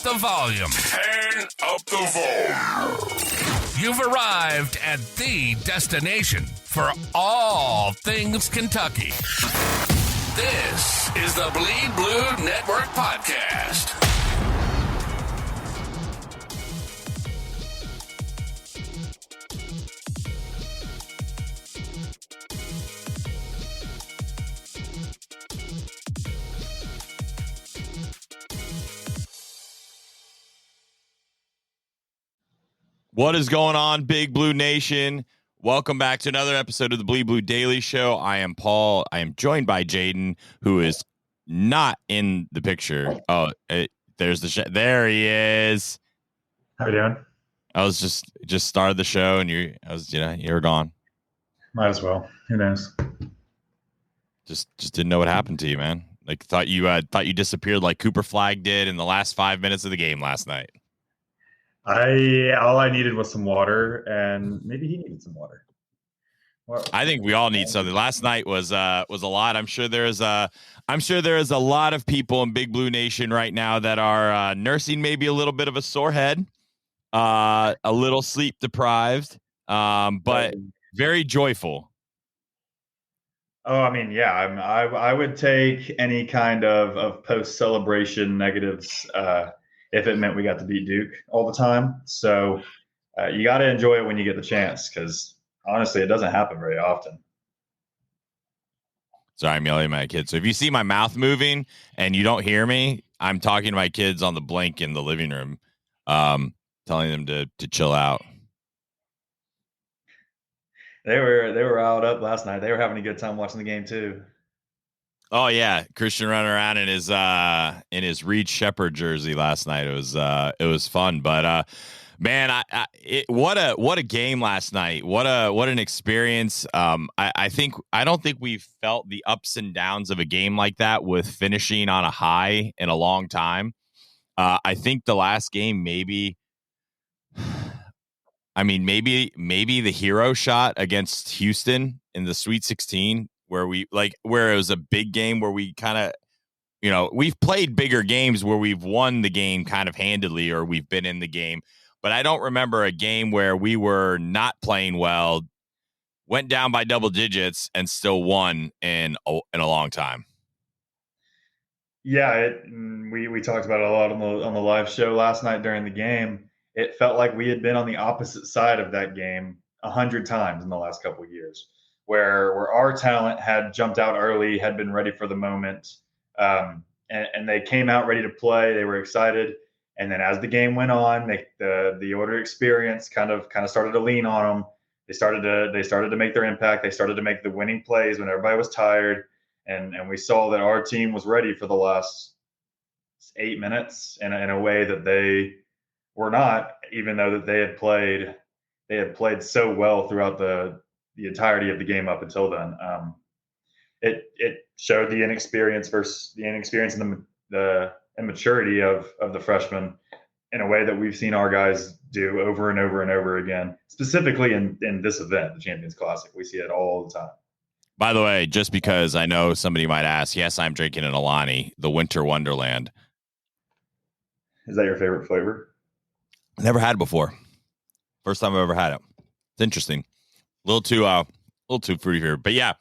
the volume. Turn up the volume. You've arrived at the destination for all things Kentucky. This is the Bleed Blue Network Podcast. What is going on, Big Blue Nation? Welcome back to another episode of the Bleed Blue Daily Show. I am Paul. I am joined by Jaden, who is not in the picture. Oh, there's the there he is. How you doing? I was just started the show, and you were gone. Might as well. Who knows? Just didn't know what happened to you, man. Like thought you disappeared like Cooper Flagg did in the last 5 minutes of the game last night. All I needed was some water, and maybe he needed some water. Well, I think we all need something. Last night was a lot. I'm sure there is a lot of people in Big Blue Nation right now that are nursing maybe a little bit of a sore head, a little sleep deprived, but very joyful. Oh, I mean, yeah, I would take any kind of post celebration negatives if it meant we got to beat Duke all the time. So you got to enjoy it when you get the chance, because honestly, it doesn't happen very often. Sorry, I'm yelling at my kids. So if you see my mouth moving and you don't hear me, I'm talking to my kids on the blink in the living room, telling them to chill out. They were out up last night. They were having a good time watching the game too. Oh yeah, Christian running around in his Reed Shepherd jersey last night. It was fun, but man, what a game last night. What an experience. I don't think we've felt the ups and downs of a game like that with finishing on a high in a long time. I think the last game maybe the hero shot against Houston in the Sweet 16. Where it was a big game where we kind of, we've played bigger games where we've won the game kind of handedly, or we've been in the game. But I don't remember a game where we were not playing well, went down by double digits, and still won in a long time. Yeah, we talked about it a lot on the live show last night during the game. It felt like we had been on the opposite side of that game 100 times in the last couple of years. Where our talent had jumped out early, had been ready for the moment, and they came out ready to play. They were excited, and then as the game went on, the Order experience kind of started to lean on them. They started to make their impact. They started to make the winning plays when everybody was tired, and we saw that our team was ready for the last 8 minutes in a way that they were not, even though that they had played so well throughout the entirety of the game up until then. It showed the inexperience versus the inexperience and the immaturity of the freshmen in a way that we've seen our guys do over and over and over again, specifically in this event, the Champions Classic. We see it all the time. By the way, just because I know somebody might ask, yes, I'm drinking an Alani, the Winter Wonderland. Is that your favorite flavor? Never had it before. First time I've ever had it. It's interesting. A little too fruity here, but yeah.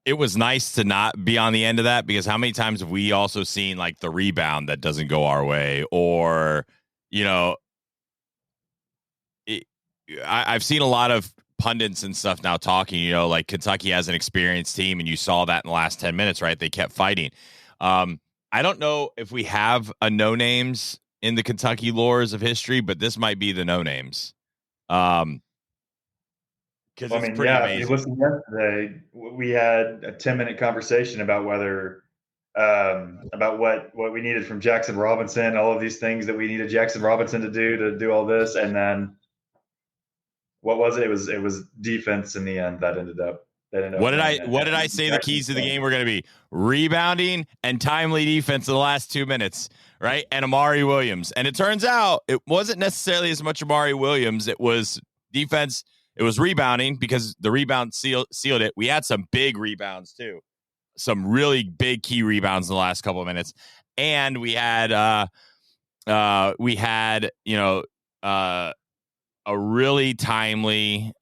It was nice to not be on the end of that, because how many times have we also seen like the rebound that doesn't go our way, or I've seen a lot of pundits and stuff now talking, like Kentucky has an experienced team, and you saw that in the last 10 minutes, right? They kept fighting. I don't know if we have a no names in the Kentucky lores of history, but this might be the no names. Because it's pretty amazing. If you listened yesterday, we had a 10-minute conversation about whether about what we needed from Jackson Robinson, all of these things that we needed Jackson Robinson to do all this, and then what was it? It was defense in the end that ended up. What did I say the keys to the game were going to be? Rebounding and timely defense in the last 2 minutes, right? And Amari Williams. And it turns out it wasn't necessarily as much Amari Williams. It was defense. It was rebounding, because the rebound sealed it. We had some big rebounds too. some really big key rebounds in the last couple of minutes, and we had a really timely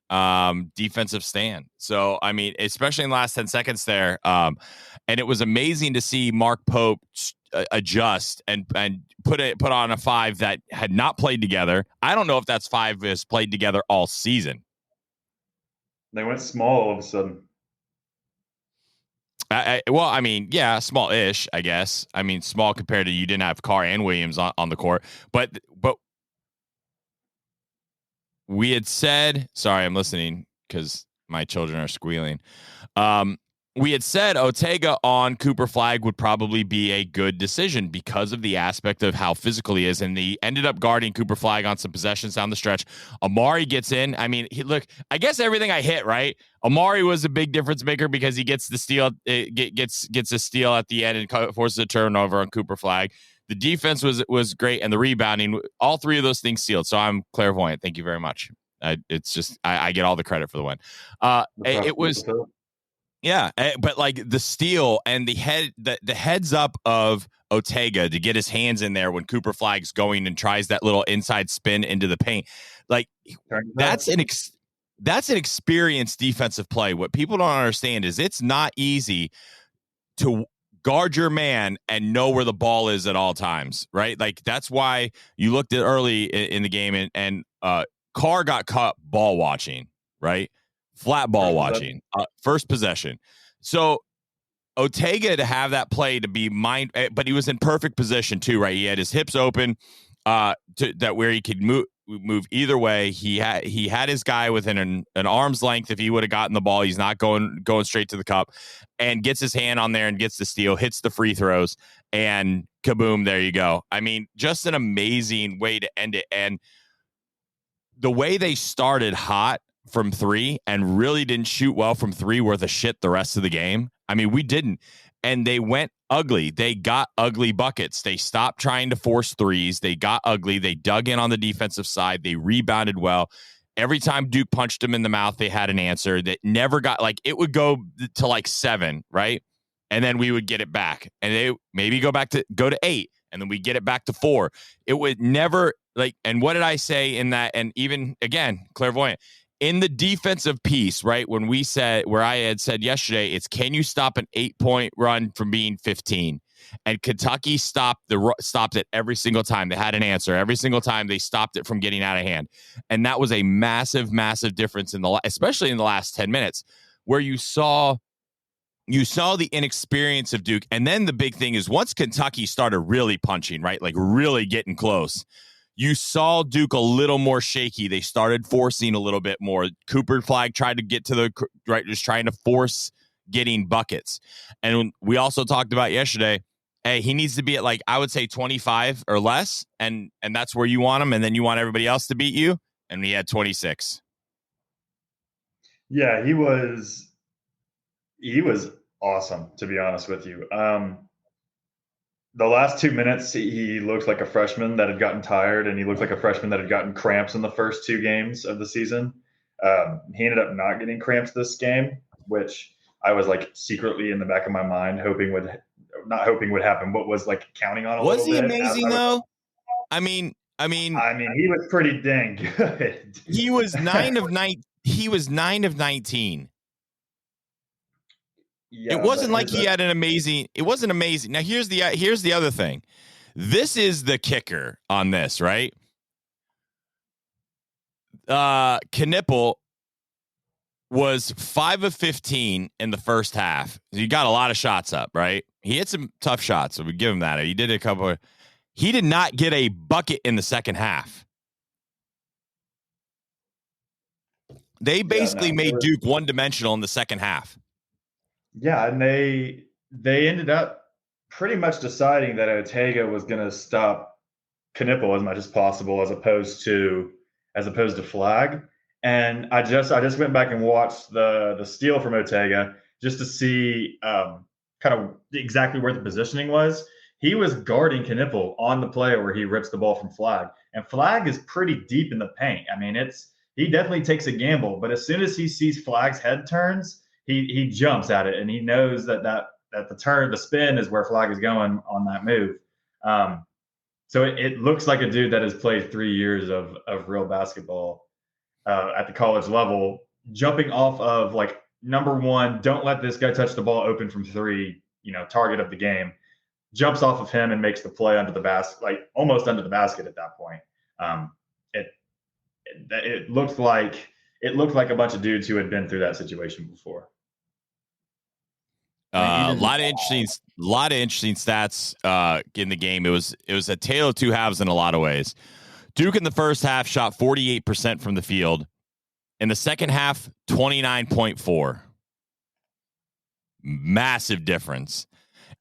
defensive stand. So, I mean, especially in the last 10 seconds there. And it was amazing to see Mark Pope adjust and put on a five that had not played together. I don't know if that's five has played together all season. They went small all of a sudden. Well, I mean, yeah, small-ish, I guess. I mean, small compared to you didn't have Carr and Williams on the court. But we had said, sorry, I'm listening because my children are squealing. We had said Ortega on Cooper Flag would probably be a good decision because of the aspect of how physical he is, and he ended up guarding Cooper Flag on some possessions down the stretch. Amari gets in. I mean, look, I guess everything I hit, right? Amari was a big difference maker because he gets the steal, gets a steal at the end and forces a turnover on Cooper Flag. The defense was great, and the rebounding, all three of those things sealed. So I'm clairvoyant. Thank you very much. It's just I get all the credit for the win. It was. Yeah, but like the steal and the heads up of Ortega to get his hands in there when Cooper Flag's going and tries that little inside spin into the paint, like that's an experienced defensive play. What people don't understand is it's not easy to guard your man and know where the ball is at all times, right? Like that's why you looked at early in the game and Carr got caught ball watching, right? Flat ball watching, first possession. So Ortega to have that play to be but he was in perfect position too, right? He had his hips open, that where he could move either way. He had his guy within an arm's length. If he would have gotten the ball, he's not going straight to the cup, and gets his hand on there and gets the steal, hits the free throws, and kaboom, there you go. I mean, just an amazing way to end it, and the way they started hot from three and really didn't shoot well from three worth of shit the rest of the game. I mean, we didn't. And they went ugly. They got ugly buckets. They stopped trying to force threes. They got ugly. They dug in on the defensive side. They rebounded well. Every time Duke punched them in the mouth, they had an answer that never got, like, it would go to like 7, right? And then we would get it back. And they maybe go to 8. And then we get it back to 4. It would never, like, and what did I say in that? And even, again, clairvoyant. In the defensive piece, right, when we said, where I had said yesterday, it's can you stop an 8-point run from being 15? And Kentucky stopped it every single time. They had an answer. Every single time they stopped it from getting out of hand. And that was a massive, massive difference especially in the last 10 minutes, where you saw the inexperience of Duke. And then the big thing is once Kentucky started really punching, right, like really getting close, you saw Duke a little more shaky. They started forcing a little bit more. Cooper Flag tried to get to the right, just trying to force getting buckets. And we also talked about yesterday, hey, he needs to be at, like, I would say 25 or less, and that's where you want him, and then you want everybody else to beat you. And he had 26. Yeah, he was awesome, to be honest with you. The last 2 minutes, he looked like a freshman that had gotten tired, and he looked like a freshman that had gotten cramps in the first 2 games of the season. He ended up not getting cramps this game, which I was like secretly in the back of my mind not hoping would happen, but was like counting on a little bit. Was he amazing though? I mean, he was pretty dang good. He was 9 of 9. He was 9 of 19. Yeah, it wasn't like he had an amazing. It wasn't amazing. Now here's the other thing. This is the kicker on this, right? Knipple was 5 of 15 in the first half. He got a lot of shots up, right? He hit some tough shots, so we give him that. He did a couple. He did not get a bucket in the second half. They basically made Duke one-dimensional in the second half. Yeah, and they ended up pretty much deciding that Ortega was going to stop Knipple as much as possible, as opposed to Flag. And I just went back and watched the steal from Ortega just to see kind of exactly where the positioning was. He was guarding Knipple on the play where he rips the ball from Flag, and Flag is pretty deep in the paint. I mean, he definitely takes a gamble, but as soon as he sees Flag's head turns, he jumps at it, and he knows that the spin is where Flag is going on that move. So it looks like a dude that has played 3 years of real basketball at the college level, jumping off of like number one, don't let this guy touch the ball open from three, target of the game, jumps off of him and makes the play under the basket, like almost under the basket at that point. It looked like a bunch of dudes who had been through that situation before. A lot of interesting stats in the game. It was a tale of two halves in a lot of ways. Duke in the first half shot 48% from the field. In the second half, 29.4. Massive difference.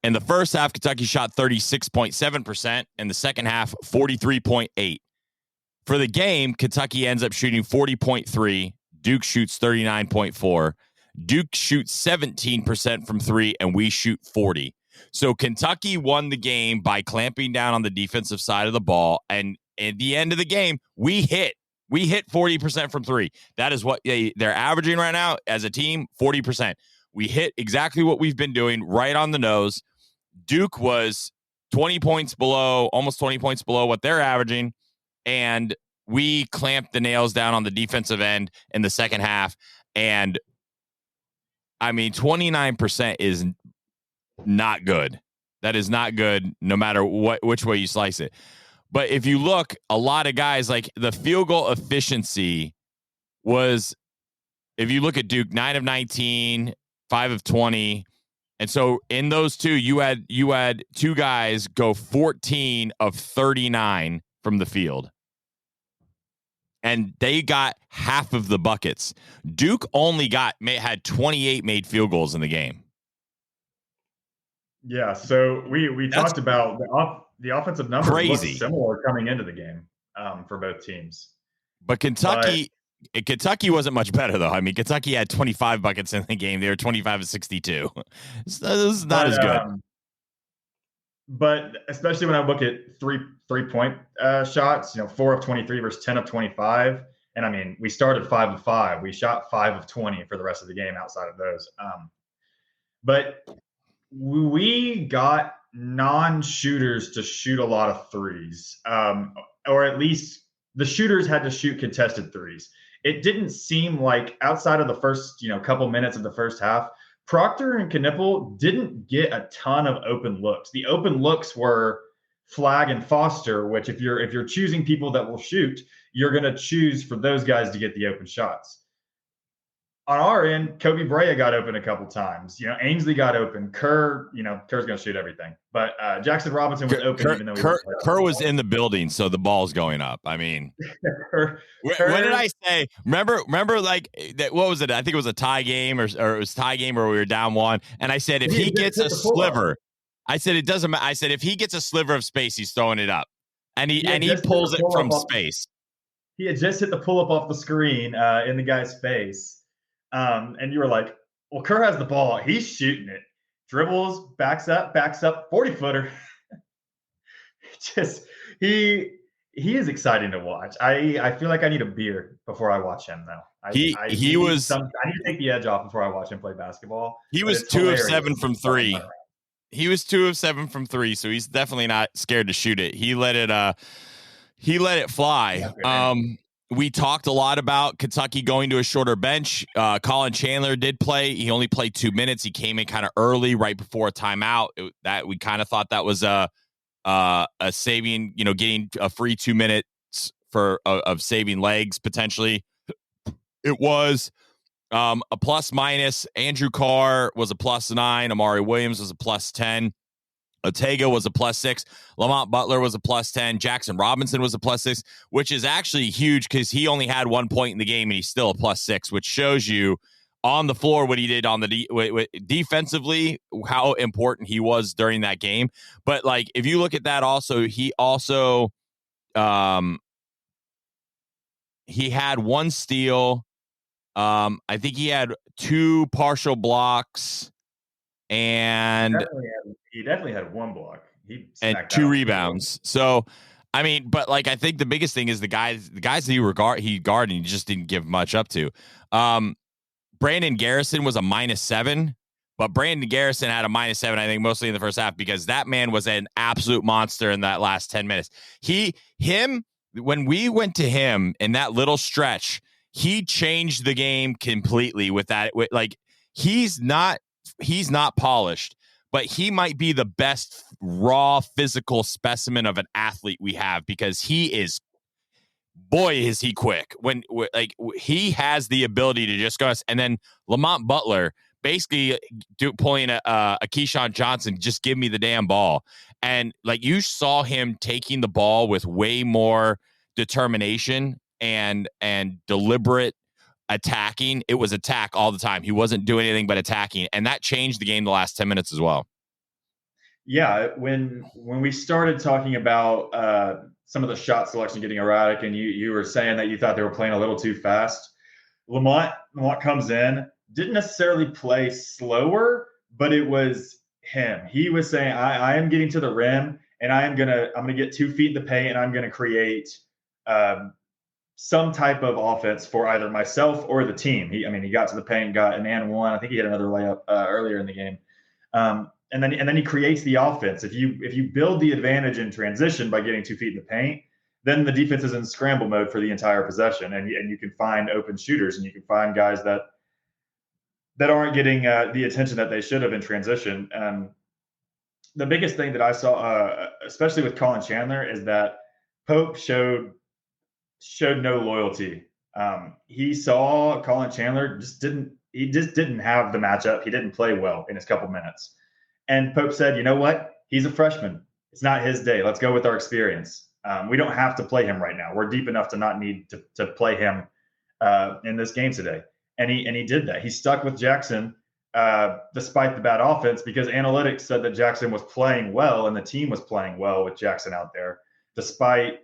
In the first half, Kentucky shot 36.7%. In the second half, 43.8. For the game, Kentucky ends up shooting 40.3. Duke shoots 39.4. Duke shoots 17% from three, and we shoot 40. So Kentucky won the game by clamping down on the defensive side of the ball. And at the end of the game, we hit 40% from three. That is what they're averaging right now as a team, 40%. We hit exactly what we've been doing, right on the nose. Duke was 20 points below, almost 20 points below what they're averaging. And we clamped the nails down on the defensive end in the second half. And I mean, 29% is not good. That is not good, no matter which way you slice it. But if you look, a lot of guys, like the field goal efficiency was, if you look at Duke, 9 of 19, 5 of 20. And so in those two, you had two guys go 14 of 39 from the field. And they got half of the buckets. Duke only had 28 made field goals in the game. Yeah, so we talked about the offensive numbers looked similar coming into the game for both teams. But Kentucky wasn't much better, though. I mean, Kentucky had 25 buckets in the game. They were 25 of 62. This is not as good. But especially when I look at three-point shots, 4 of 23 versus 10 of 25. And I mean, we started 5 of 5. We shot 5 of 20 for the rest of the game outside of those. But we got non-shooters to shoot a lot of threes, or at least the shooters had to shoot contested threes. It didn't seem like outside of the first, couple minutes of the first half, Proctor and Knipple didn't get a ton of open looks. The open looks were Flag and Foster, which if you're choosing people that will shoot, you're going to choose for those guys to get the open shots. On our end, Kobe Brea got open a couple times. Ainsley got open. Kerr's going to shoot everything. But Jackson Robinson was open. Even though Kerr was in the building, so the ball's going up. I mean, what did I say? Remember, like that? What was it? I think it was a tie game, or it was tie game, where we were down one. And I said, if he gets a sliver, I said it doesn't matter. I said if he gets a sliver of space, he's throwing it up, and he pulls it from space. He had just hit the pull up off the screen in the guy's face. And you were like, well, Kerr has the ball. He's shooting it. Dribbles, backs up, 40-footer. He is exciting to watch. I feel like I need a beer before I watch him, though. I need to take the edge off before I watch him play basketball. He was 2 of 7 from 3. He was 2 of 7 from 3, so he's definitely not scared to shoot it. He let it fly. We talked a lot about Kentucky going to a shorter bench. Colin Chandler did play. He only played 2 minutes. He came in kind of early, right before a timeout. That we kind of thought that was a saving, getting a free 2 minutes of saving legs potentially. It was a plus minus. Andrew Carr was a +9. Amari Williams was a +10. Ortega was a +6. Lamont Butler was a +10. Jackson Robinson was a +6, which is actually huge because he only had 1 point in the game and he's still a +6, which shows you on the floor what he did on the defensively, how important he was during that game. But like, if you look at that, he had 1 steal. I think he had 2 partial blocks, and he definitely had 1 block. And 2 rebounds. So, I mean, but like, I think the biggest thing is the guys that he guarded, he just didn't give much up to. Brandon Garrison was a -7, But Brandon Garrison had a -7, I think, mostly in the first half, because that man was an absolute monster in that last 10 minutes. When we went to him in that little stretch, he changed the game completely with that. Like, he's not polished, but he might be the best raw physical specimen of an athlete we have, because he is, boy, is he quick. He has the ability to just go. And then Lamont Butler basically pulling a Keyshawn Johnson, just give me the damn ball. And like, you saw him taking the ball with way more determination and deliberate attacking. It was attack all the time. He wasn't doing anything but attacking. And that changed the game the last 10 minutes as well. Yeah, when we started talking about some of the shot selection getting erratic, and you were saying that you thought they were playing a little too fast, Lamont comes in, didn't necessarily play slower, but it was him. He was saying, I am getting to the rim, and I'm gonna get 2 feet in the paint, and I'm gonna create some type of offense for either myself or the team. He got to the paint, got an and one. I think he had another layup earlier in the game. And then he creates the offense. If you build the advantage in transition by getting 2 feet in the paint, then the defense is in scramble mode for the entire possession, and you can find open shooters, and you can find guys that aren't getting the attention that they should have in transition. The biggest thing that I saw, especially with Colin Chandler, is that Pope showed no loyalty. He saw Colin Chandler just didn't have the matchup. He didn't play well in his couple minutes. And Pope said, you know what? He's a freshman. It's not his day. Let's go with our experience. We don't have to play him right now. We're deep enough to not need to play him in this game today. And he did that. He stuck with Jackson despite the bad offense, because analytics said that Jackson was playing well and the team was playing well with Jackson out there, despite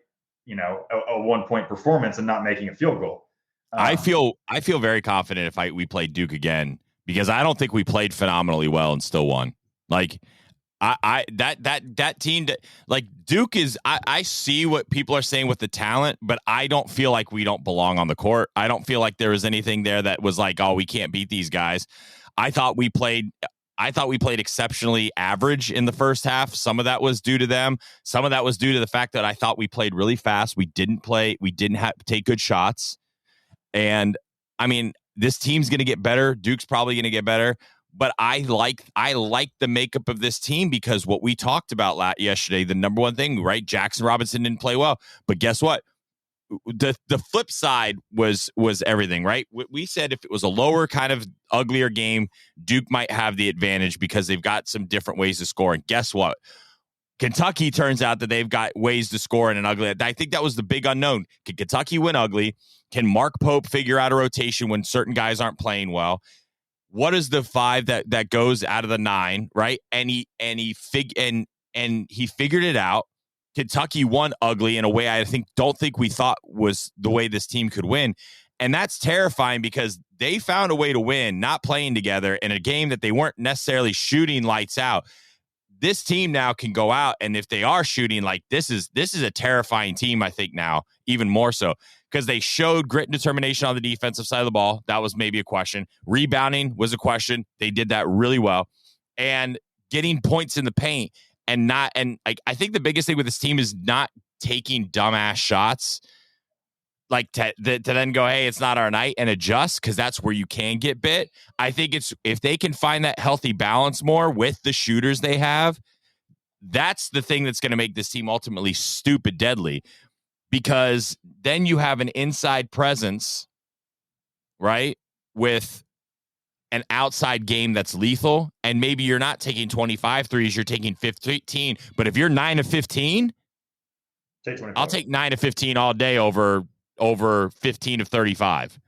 a 1-point performance and not making a field goal. I feel very confident if we played Duke again, because I don't think we played phenomenally well and still won. Like, that team, like Duke is, I see what people are saying with the talent, but I don't feel like we don't belong on the court. I don't feel like there was anything there that was like, oh, we can't beat these guys. I thought we played exceptionally average in the first half. Some of that was due to them. Some of that was due to the fact that I thought we played really fast. We didn't take good shots. And I mean, this team's going to get better. Duke's probably going to get better. But I like the makeup of this team, because what we talked about yesterday, the number one thing, right? Jackson Robinson didn't play well. But guess what? The flip side was everything, right? We said if it was a lower, kind of uglier game, Duke might have the advantage because they've got some different ways to score. And guess what? Kentucky turns out that they've got ways to score in an ugly. I think that was the big unknown. Can Kentucky win ugly? Can Mark Pope figure out a rotation when certain guys aren't playing well? What is the 5 that goes out of the 9, right? And he figured it out. Kentucky won ugly in a way I don't think we thought was the way this team could win. And that's terrifying, because they found a way to win, not playing together in a game that they weren't necessarily shooting lights out. This team now can go out, and if they are shooting, like, this is a terrifying team, I think, now, even more so, because they showed grit and determination on the defensive side of the ball. That was maybe a question. Rebounding was a question. They did that really well. And getting points in the paint, I think the biggest thing with this team is not taking dumbass shots, like to then go, hey, it's not our night, and adjust, because that's where you can get bit. I think it's, if they can find that healthy balance more with the shooters they have, that's the thing that's going to make this team ultimately stupid deadly, because then you have an inside presence, right, with an outside game that's lethal, and maybe you're not taking 25 threes, you're taking 15. But if you're 9 of 15, I'll take 9 of 15 all day over 15 of 35.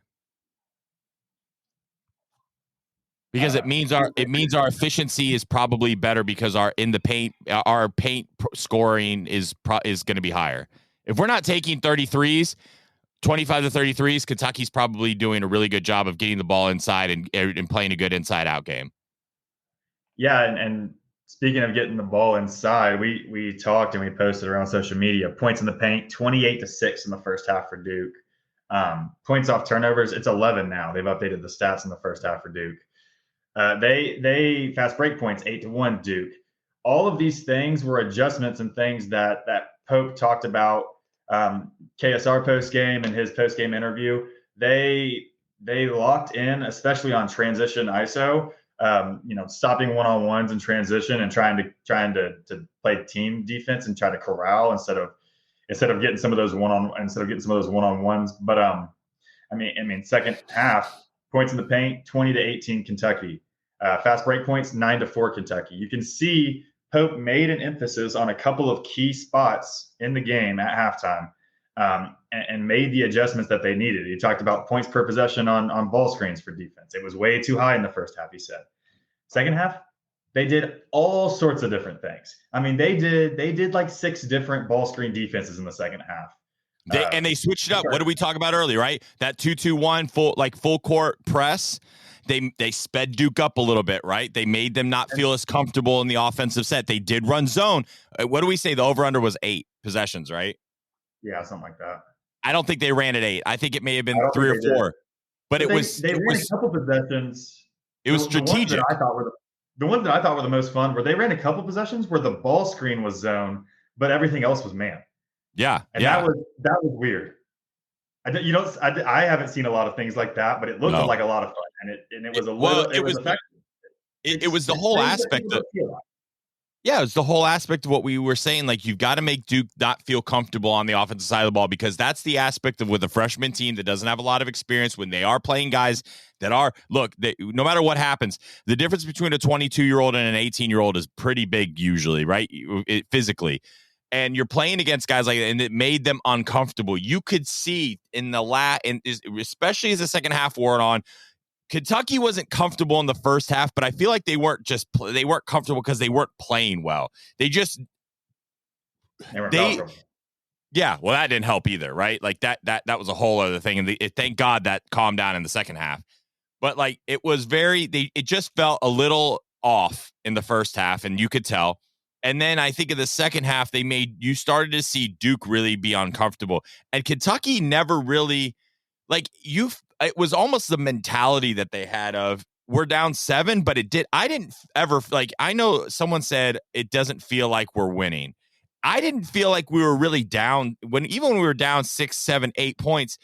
Because it means our efficiency is probably better, because our paint scoring is going to be higher. If we're not taking 33s, 25 to 33s, Kentucky's probably doing a really good job of getting the ball inside and playing a good inside-out game. Yeah, and speaking of getting the ball inside, we talked and we posted around social media. Points in the paint, 28-6 in the first half for Duke. Points off turnovers, it's 11 now. They've updated the stats in the first half for Duke. They fast break points 8-1 Duke. All of these things were adjustments and things that Pope talked about. KSR post game and his post game interview. They locked in, especially on transition ISO. Stopping one-on-ones and transition and trying to play team defense and try to corral instead of getting some of those one-on-ones. But I mean, second half points in the paint, 20-18 Kentucky. Fast break points, 9-4 Kentucky. You can see Pope made an emphasis on a couple of key spots in the game at halftime, and made the adjustments that they needed. He talked about points per possession on ball screens for defense. It was way too high in the first half, he said. Second half, they did all sorts of different things. I mean, they did like 6 different ball screen defenses in the second half. And they switched it up. What did we talk about earlier, right? That 2-2-1 full court press. They sped Duke up a little bit, right? They made them not feel as comfortable in the offensive set. They did run zone. What do we say? The over-under was 8 possessions, right? Yeah, something like that. I don't think they ran at 8. I think it may have been 3 or 4. But they ran a couple possessions. It was strategic. The ones that I thought were the most fun were they ran a couple possessions where the ball screen was zone, but everything else was man. Yeah, and that was weird. I haven't seen a lot of things like that, but it looked like a lot of fun, and it was a little. It was effective. It was the whole aspect of. Yeah, it's the whole aspect of what we were saying. Like, you've got to make Duke not feel comfortable on the offensive side of the ball, because that's the aspect of with a freshman team that doesn't have a lot of experience when they are playing guys that are, no matter what happens, the difference between a 22-year-old and an 18-year-old is pretty big usually, right? Physically. And you're playing against guys like that, and it made them uncomfortable. You could see in especially as the second half wore on, Kentucky wasn't comfortable in the first half, but I feel like they weren't comfortable because they weren't playing well. Yeah, well, that didn't help either, right? Like that was a whole other thing, and thank God that calmed down in the second half. But like it was it just felt a little off in the first half, and you could tell. And then I think in the second half, you started to see Duke really be uncomfortable, and Kentucky never really it was almost the mentality that they had of we're down 7, but I didn't ever I know someone said it doesn't feel like we're winning. I didn't feel like we were really down even when we were down 6, 7, 8 points.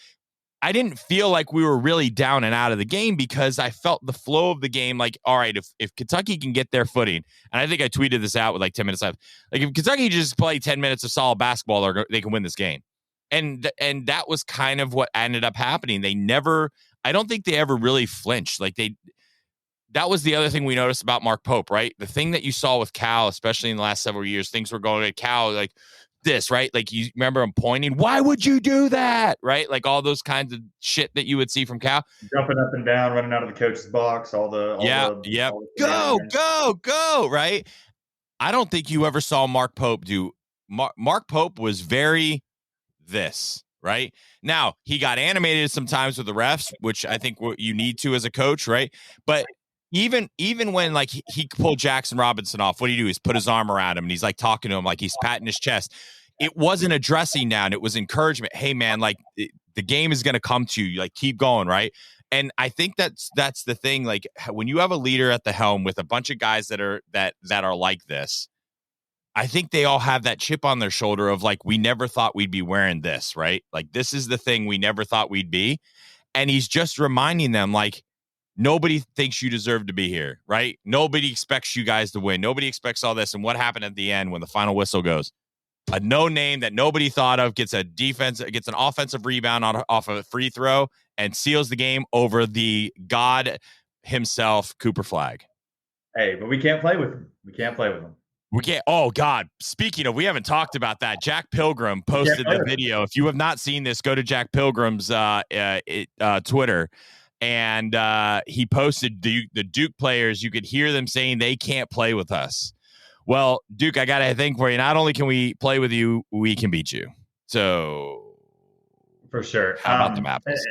I didn't feel like we were really down and out of the game, because I felt the flow of the game. Like, all right, if Kentucky can get their footing, and I think I tweeted this out with like 10 minutes left. Like, if Kentucky just play 10 minutes of solid basketball, they can win this game. And that was kind of what ended up happening. I don't think they ever really flinched. That was the other thing we noticed about Mark Pope, right? The thing that you saw with Cal, especially in the last several years, things were going at Cal like this, right? Like, you remember him pointing, why would you do that? Right? Like all those kinds of shit that you would see from Cal. Jumping up and down, running out of the coach's box, go, right? I don't think you ever saw Mark Pope do. Mark Pope was very this, right? Now, he got animated sometimes with the refs, which I think you need to as a coach, right? But even when like he pulled Jackson Robinson off, what do? He's put his arm around him and he's like talking to him like he's patting his chest. It wasn't a dressing down. It was encouragement. Hey, man, like the game is going to come to you. Like, keep going, right? And I think that's the thing. Like, when you have a leader at the helm with a bunch of guys that are like this, I think they all have that chip on their shoulder of like, we never thought we'd be wearing this, right? Like, this is the thing we never thought we'd be. And he's just reminding them, like, nobody thinks you deserve to be here, right? Nobody expects you guys to win. Nobody expects all this. And what happened at the end when the final whistle goes? A no name that nobody thought of gets an offensive rebound off of a free throw and seals the game over the God himself, Cooper Flagg. Hey, but we can't play with him. We can't. Oh, God. Speaking of, we haven't talked about that. Jack Pilgrim posted the video. If you have not seen this, go to Jack Pilgrim's Twitter. And he posted the Duke players. You could hear them saying they can't play with us. Well, Duke, I got a thing for you. Not only can we play with you, we can beat you. So, for sure. How about them apples?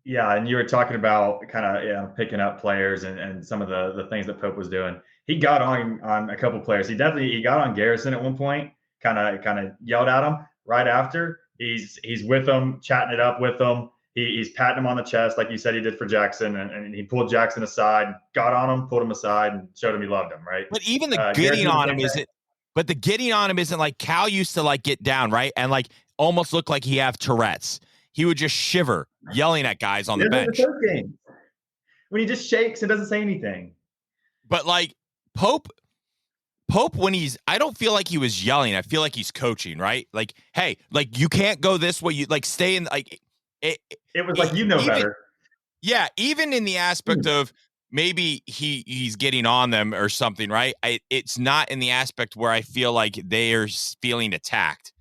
Yeah, and you were talking about kind of picking up players and some of the things that Pope was doing. He got on a couple players. He got on Garrison at one point. Kind of yelled at him right after. He's with them, chatting it up with them. He's patting him on the chest like you said he did for Jackson, and he pulled Jackson aside, got on him, pulled him aside, and showed him he loved him, right? But even the getting on him isn't. But the getting on him isn't like Cal used to like get down, right? And like almost look like he have Tourette's. He would just shiver, yelling at guys on the bench. When he just shakes and doesn't say anything. But like Pope, when I don't feel like he was yelling. I feel like he's coaching, right? Like, hey, like you can't go this way. You like stay in like it was like better. Yeah, even in the aspect of maybe he's getting on them or something, right? It's not in the aspect where I feel like they are feeling attacked,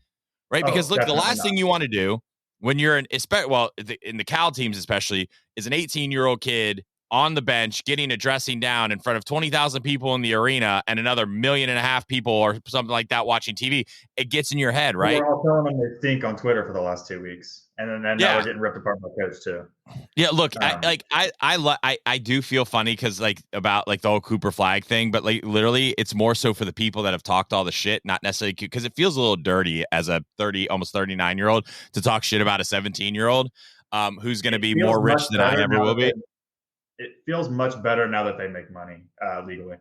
right? Because look, the last thing you want to do when you're in the Cal teams especially is an 18-year-old kid on the bench getting a dressing down in front of 20,000 people in the arena and another 1.5 million people or something like that watching TV. It gets in your head, right? We're all telling them they stink on Twitter for the last 2 weeks, and then now we're getting ripped apart by coach too. Yeah, look, I do feel funny because like about like the whole Cooper Flag thing, but like literally, it's more so for the people that have talked all the shit, not necessarily because it feels a little dirty as a almost 39-year-old to talk shit about a 17-year-old who's going to be more rich than I ever will be. It feels much better now that they make money legally.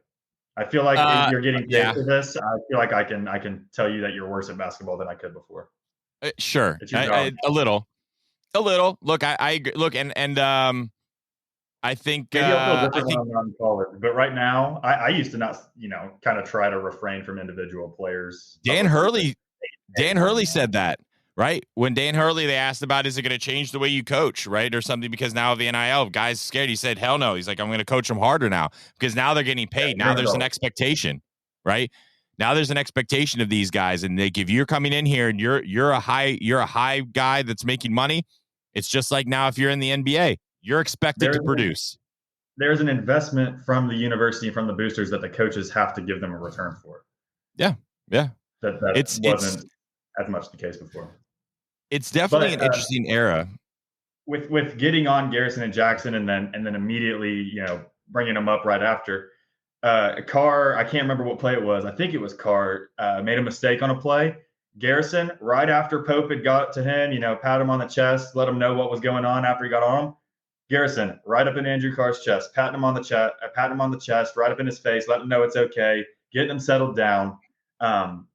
I feel like if you're getting paid for this, I feel like I can tell you that you're worse at basketball than I could before. Sure, a little. Look, I agree. Look, and I think maybe I'll feel different when I'm in college, but right now, I used to not, kind of try to refrain from individual players. Dan Hurley said that. Right? When Dan Hurley, they asked about, is it going to change the way you coach, right? Or something because now of the NIL, guys scared. He said, hell no. He's like, I'm going to coach them harder now because now they're getting paid. Now there's an expectation, right? Now there's an expectation of these guys. And like, if you're coming in here and you're a high guy that's making money, it's just like now if you're in the NBA, you're expected to produce. There's an investment from the university and from the boosters that the coaches have to give them a return for. Yeah. That wasn't as much the case before. It's definitely an interesting era. With getting on Garrison and Jackson and then immediately, bringing them up right after. Carr, I can't remember what play it was. I think it was Carr, made a mistake on a play. Garrison, right after Pope had got to him, pat him on the chest, let him know what was going on after he got on him. Garrison, right up in Andrew Carr's chest, patting him on the chest, right up in his face, letting him know it's okay, getting him settled down. And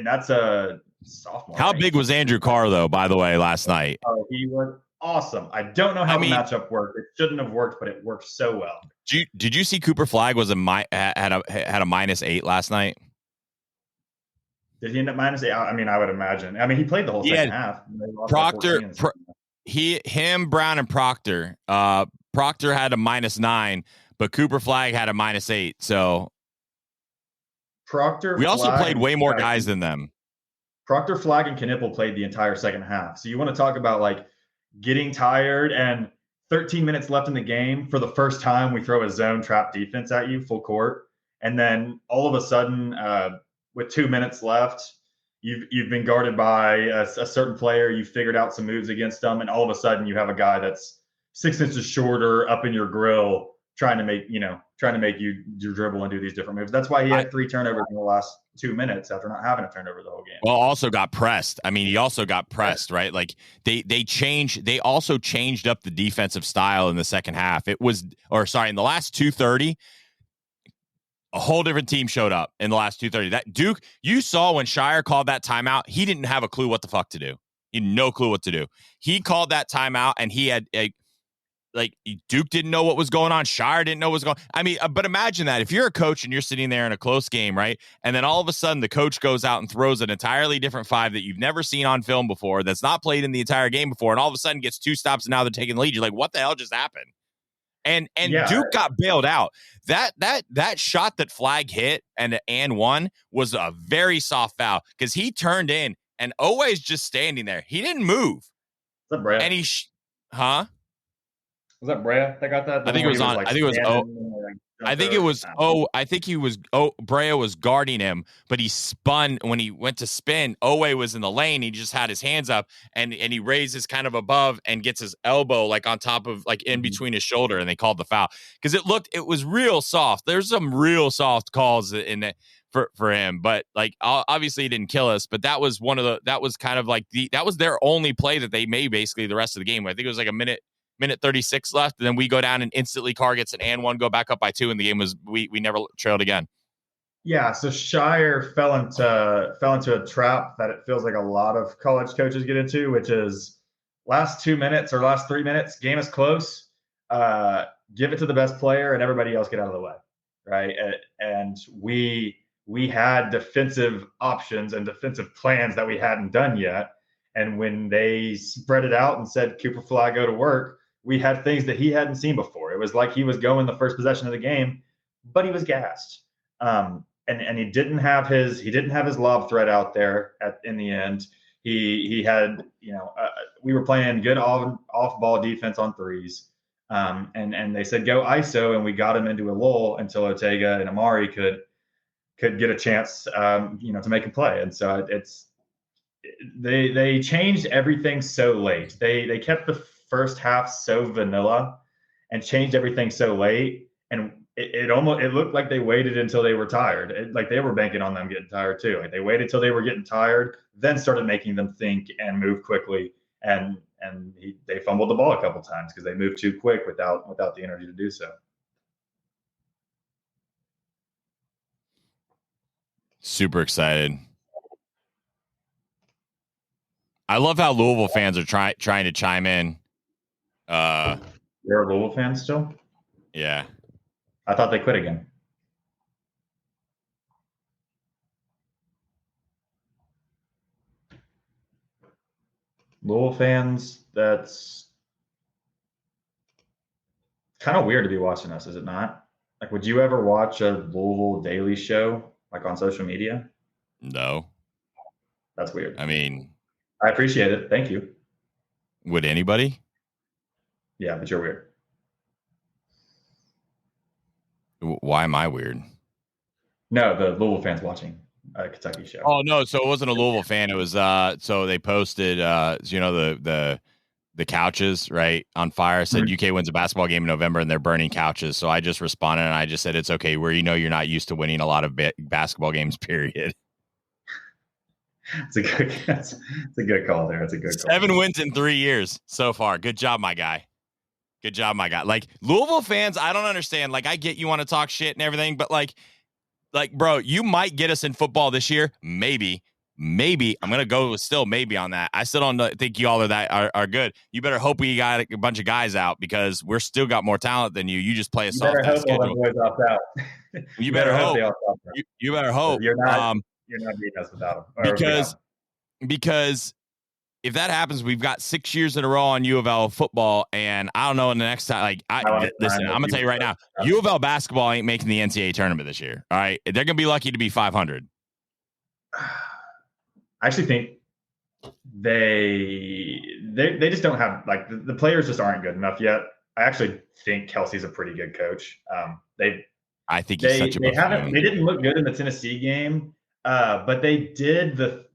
that's a sophomore. How big was Andrew Carr, though, by the way, last night? Oh, he was awesome. I don't know how the matchup worked. It shouldn't have worked, but it worked so well. Did you see Cooper Flag was had a -8 last night? Did he end up -8? I mean, I would imagine. I mean, he played the whole second half. Proctor, Brown, and Proctor. Proctor had a -9, but Cooper Flag had a -8. So we also played way more guys than them. Proctor, Flag, and Knipple played the entire second half. So you want to talk about like getting tired and 13 minutes left in the game. For the first time, we throw a zone trap defense at you full court. And then all of a sudden, with 2 minutes left, you've been guarded by a certain player. You figured out some moves against them. And all of a sudden you have a guy that's 6 inches shorter up in your grill trying to make you dribble and do these different moves. That's why he had 3 turnovers in the last 2 minutes after not having a turnover the whole game. Well, also got pressed. I mean, he also got pressed, right? Like they also changed up the defensive style in the second half. In the last 2:30, a whole different team showed up in the last 2:30. That Duke, you saw when Shire called that timeout, he didn't have a clue what the fuck to do. He had no clue what to do. He called that timeout and he had Duke didn't know what was going on. Shire didn't know what was going on. I mean, but imagine that if you're a coach and you're sitting there in a close game, right? And then all of a sudden the coach goes out and throws an entirely different 5 that you've never seen on film before, that's not played in the entire game before, and all of a sudden gets 2 stops and now they're taking the lead. You're like, what the hell just happened? And Duke got bailed out. That shot that Flag hit and won was a very soft foul because he turned in and always just standing there. He didn't move. Is that Brad? And Was that Brea that got that? I think it was on. I think it was. I think it was I think he was Brea was guarding him, but he spun when he went to spin. Owe was in the lane. He just had his hands up and he raises kind of above and gets his elbow like on top of like in between his shoulder, and they called the foul because it was real soft. There's some real soft calls in it for him, but like obviously he didn't kill us. But that was that was kind of like that was their only play that they made basically the rest of the game. I think it was like a minute 36 left, and then we go down and instantly Carr gets an and one, go back up by 2, and the game was we never trailed again. Yeah, so Shire fell into a trap that it feels like a lot of college coaches get into, which is last 2 minutes or last 3 minutes, game is close, give it to the best player, and everybody else get out of the way, right? And we had defensive options and defensive plans that we hadn't done yet, and when they spread it out and said Cooper Fly go to work, we had things that he hadn't seen before. It was like he was going the first possession of the game, but he was gassed. And he didn't have his lob threat out there in the end. He had, we were playing good off ball defense on threes. And they said go ISO, and we got him into a lull until Ortega and Amari could get a chance to make a play. And so they changed everything so late. They kept the first half so vanilla and changed everything so late, and it looked like they waited until they were tired. Like they were banking on them getting tired too. Like they waited till they were getting tired, then started making them think and move quickly. And they fumbled the ball a couple times because they moved too quick without the energy to do so. Super excited. I love how Louisville fans are trying to chime in. You're a Louisville fan still? Yeah. I thought they quit again. Louisville fans, that's kind of weird to be watching us, is it not? Like, would you ever watch a Louisville Daily Show, like on social media? No. That's weird. I mean, I appreciate it. Thank you. Would anybody? Yeah, but you're weird. Why am I weird? No, the Louisville fans watching a Kentucky show. Oh no, so it wasn't a Louisville fan. It was so they posted the couches right on fire. Said UK wins a basketball game in November and they're burning couches. So I just responded and I just said it's okay. Where you're not used to winning a lot of basketball games. Period. It's a good call there. It's a good call. 7 wins in 3 years so far. Good job, my guy. Good job, my guy. Like Louisville fans, I don't understand. Like I get you want to talk shit and everything, but like, bro, you might get us in football this year. Maybe. I'm gonna go with still maybe on that. I still don't think you all are good. You better hope we got a bunch of guys out because we're still got more talent than you. You just play a soft schedule. You better hope. You better hope. You're not beating us without them. Because if that happens, we've got 6 years in a row on U of L football, and I don't know in the next time. Listen, I'm gonna tell you right now, U of L basketball ain't making the NCAA tournament this year. All right, they're gonna be lucky to be 500. I actually think they just don't have the players just aren't good enough yet. I actually think Kelsey's a pretty good coach. I think he's such a buffoon. They didn't look good in the Tennessee game, but they did the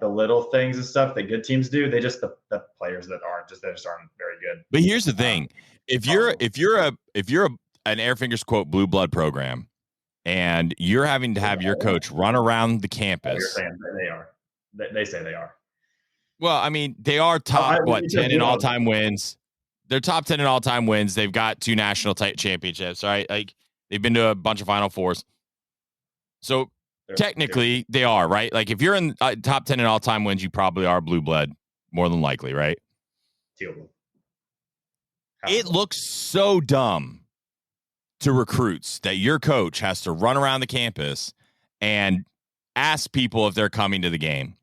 little things and stuff that good teams do. They just the players that just aren't very good. But here's the thing: if you're an Air Fingers quote blue blood program, and you're having to have your coach run around the campus, you're saying they are. They say they are. Well, I mean, they are top 10 in all-time wins. They're top 10 in all-time wins. They've got 2 national championships, right? Like they've been to a bunch of Final Fours. So technically, they are, right? Like if you're in top 10 in all-time wins, you probably are blue blood, more than likely, right? It looks so dumb to recruits that your coach has to run around the campus and ask people if they're coming to the game.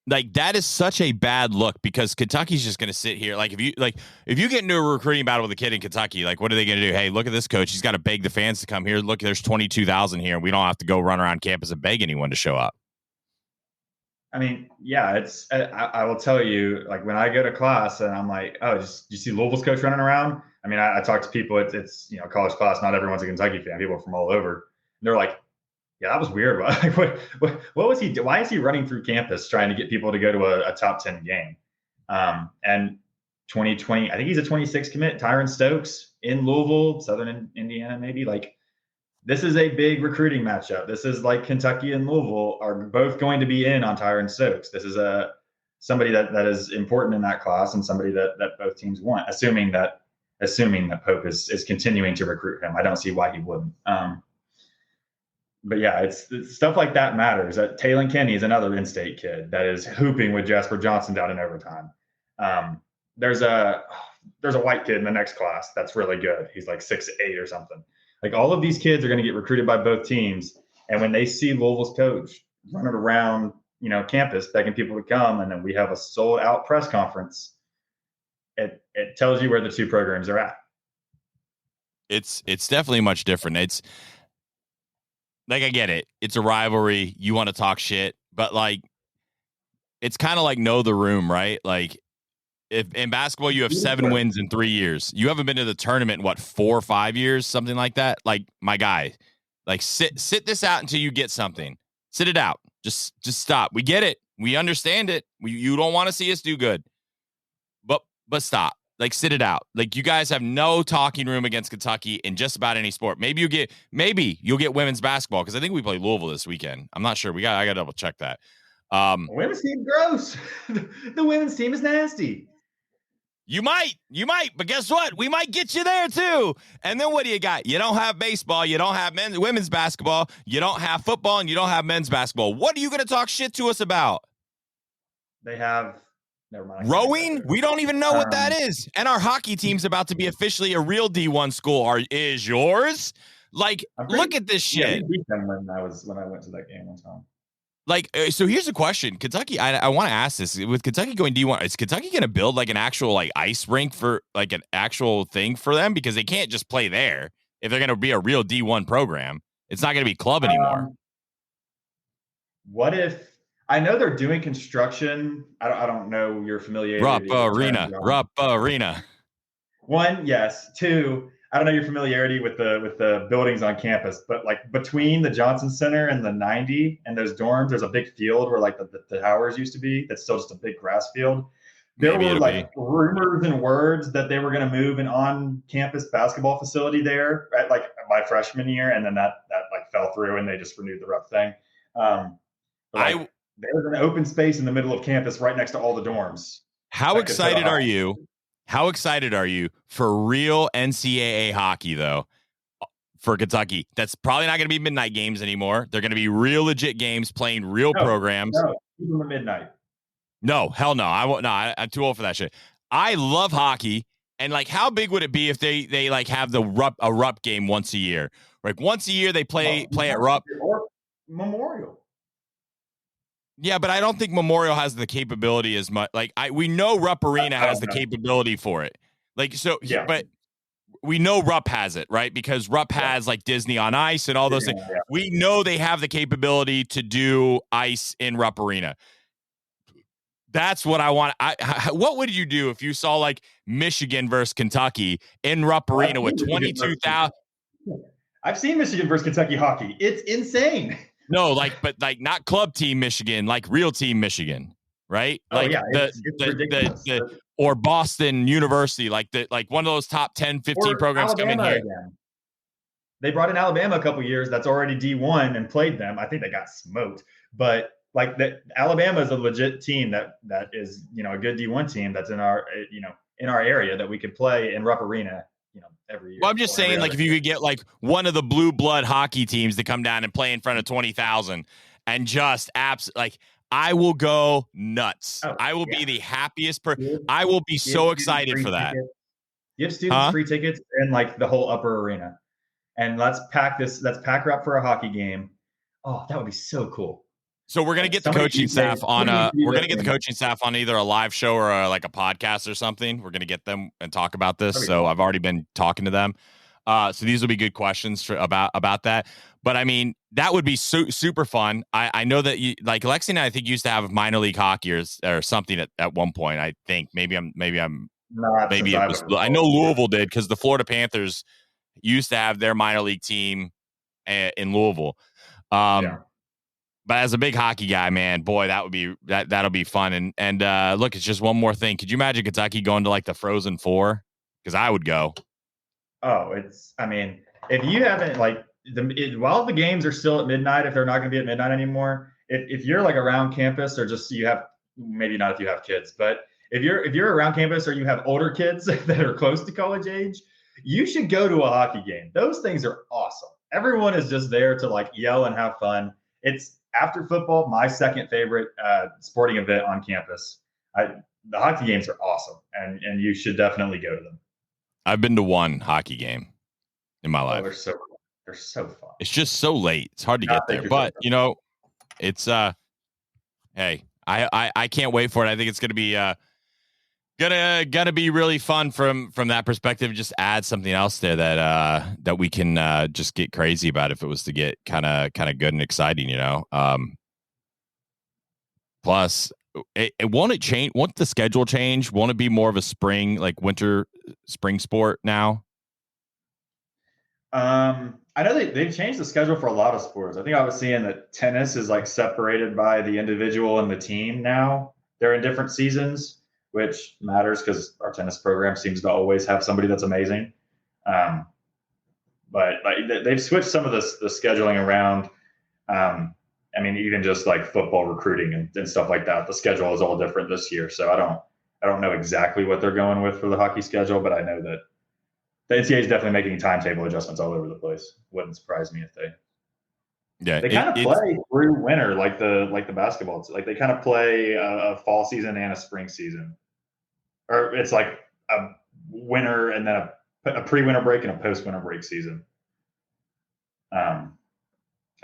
Like that is such a bad look because Kentucky's just going to sit here. Like if you get into a recruiting battle with a kid in Kentucky, like what are they going to do? Hey, look at this coach. He's got to beg the fans to come here. Look, there's 22,000 here. And we don't have to go run around campus and beg anyone to show up. I mean, yeah, I will tell you, like when I go to class and I'm like, oh, you see Louisville's coach running around? I mean, I talk to people. It's college class. Not everyone's a Kentucky fan. People from all over. And they're like, yeah, that was weird. Like, what was he? Why is he running through campus trying to get people to go to a top 10 game? And 2020, I think he's a 26 commit. Tyron Stokes in Louisville, Southern Indiana, maybe. Like, this is a big recruiting matchup. This is like Kentucky and Louisville are both going to be in on Tyron Stokes. This is somebody that is important in that class and somebody that both teams want, assuming that Pope is continuing to recruit him. I don't see why he wouldn't. But yeah, it's stuff like that matters. Taylon Kenny is another in-state kid that is hooping with Jasper Johnson down in overtime. There's a white kid in the next class that's really good. He's like 6'8" or something. Like, all of these kids are going to get recruited by both teams, and when they see Louisville's coach running around, campus begging people to come, and then we have a sold-out press conference, it tells you where the two programs are at. It's definitely much different. It's like, I get it. It's a rivalry. You want to talk shit, but like, it's kind of like know the room, right? Like, if in basketball you have 7 wins in 3 years, you haven't been to the tournament in 4 or 5 years, something like that. Like, my guy, like, sit this out until you get something. Sit it out. Just stop. We get it. We understand it. You don't want to see us do good, but stop. Like, sit it out. Like, you guys have no talking room against Kentucky in just about any sport. Maybe you'll get women's basketball, because I think we play Louisville this weekend. I'm not sure. I got to double check that. Women's team gross. The women's team is nasty. You might, but guess what? We might get you there too. And then what do you got? You don't have baseball. You don't have women's basketball. You don't have football, and you don't have men's basketball. What are you going to talk shit to us about? They have. Never mind. Rowing? We don't even know what that is. And our hockey team's about to be officially a real D1 school. Is yours? Like, look at this shit. Yeah, we beat them when I went to that game one time. Like, so here's a question. Kentucky, I want to ask this. With Kentucky going D1, is Kentucky going to build like an actual like ice rink for like an actual thing for them? Because they can't just play there if they're going to be a real D1 program. It's not going to be club anymore. What if, I know they're doing construction. I don't know your familiarity. Rupp Arena. One, yes. Two, I don't know your familiarity with the buildings on campus, but like between the Johnson Center and the 90 and those dorms, there's a big field where like the towers used to be. That's still just a big grass field. There were like rumors and words that they were going to move an on-campus basketball facility there at like my freshman year, and then that like fell through, and they just renewed the Rupp thing. There's an open space in the middle of campus right next to all the dorms. How excited are you? How excited are you for real NCAA hockey, though, for Kentucky? That's probably not going to be midnight games anymore. They're going to be real legit games playing real programs. No, even at midnight. No, hell no. I won't. No, I'm too old for that shit. I love hockey. And like, how big would it be if they like have a Rupp game once a year? Like, once a year they play at Rupp. Or Memorial. Yeah, but I don't think Memorial has the capability as much. Like, we know Rupp Arena has the capability for it. Like, so, yeah. But we know Rupp has it, right? Because Rupp has like Disney on Ice and all those things. Yeah. We know they have the capability to do ice in Rupp Arena. That's what I want. What would you do if you saw like Michigan versus Kentucky in Rupp Arena with 22,000? I've seen Michigan versus Kentucky hockey. It's insane. No, but not club team Michigan, like real team Michigan, right? Like it's ridiculous. Or Boston University, like one of those top 10, 15 programs Alabama coming here. Again. They brought in Alabama a couple years. That's already D1 and played them. I think they got smoked, but like Alabama is a legit team that is, a good D1 team that's in our area that we could play in Rupp Arena. Every year. Well, I'm just saying, like, if you could get like one of the blue blood hockey teams to come down and play in front of 20,000 and just like, I will go nuts. I will be the happiest person. I will be so excited for that. Give students free tickets and like the whole upper arena, and let's pack Rupp for a hockey game. Oh, that would be so cool. So we're gonna get the coaching staff on. We're gonna get the coaching staff on either a live show or like a podcast or something. We're gonna get them and talk about this. So I've already been talking to them. So these will be good questions about that. But I mean, that would be super fun. I know that like Lexington, I think used to have minor league hockey or something at one point. I think maybe I'm Not since Maybe it I've was. ever I know followed. Louisville did because the Florida Panthers used to have their minor league team in Louisville. Yeah. But as a big hockey guy, man, boy, that'll be fun. And look, it's just one more thing. Could you imagine Kentucky going to like the Frozen Four? Because I would go. Oh, I mean, if you haven't while the games are still at midnight, if they're not going to be at midnight anymore, if you're like around campus or just you have, maybe not if you have kids, but if you're around campus or you have older kids that are close to college age, you should go to a hockey game. Those things are awesome. Everyone is just there to like yell and have fun. It's after football, my second favorite sporting event on campus. The hockey games are awesome, and you should definitely go to them. I've been to one hockey game in my life. They're so cool. They're so fun. It's just so late. It's hard to get there. But you know, it's hey, I can't wait for it. I think it's gonna be gonna be really fun from that perspective. Just add something else there that we can just get crazy about if it was to get kind of good and exciting, you know. Plus, won't it change? Won't the schedule change? Won't it be more of a spring, like winter, spring sport now? I know they've changed the schedule for a lot of sports. I think I was seeing that tennis is like separated by the individual and the team now. They're in different seasons, which matters because our tennis program seems to always have somebody that's amazing. But like, they've switched some of the scheduling around. I mean, even just like football recruiting and stuff like that, the schedule is all different this year. So I don't know exactly what they're going with for the hockey schedule, but I know that the NCAA is definitely making timetable adjustments all over the place. Wouldn't surprise me if they kind of play through winter like the basketball. Like they kind of play a fall season and a spring season, or it's like a winter and then a pre-winter break and a post-winter break season.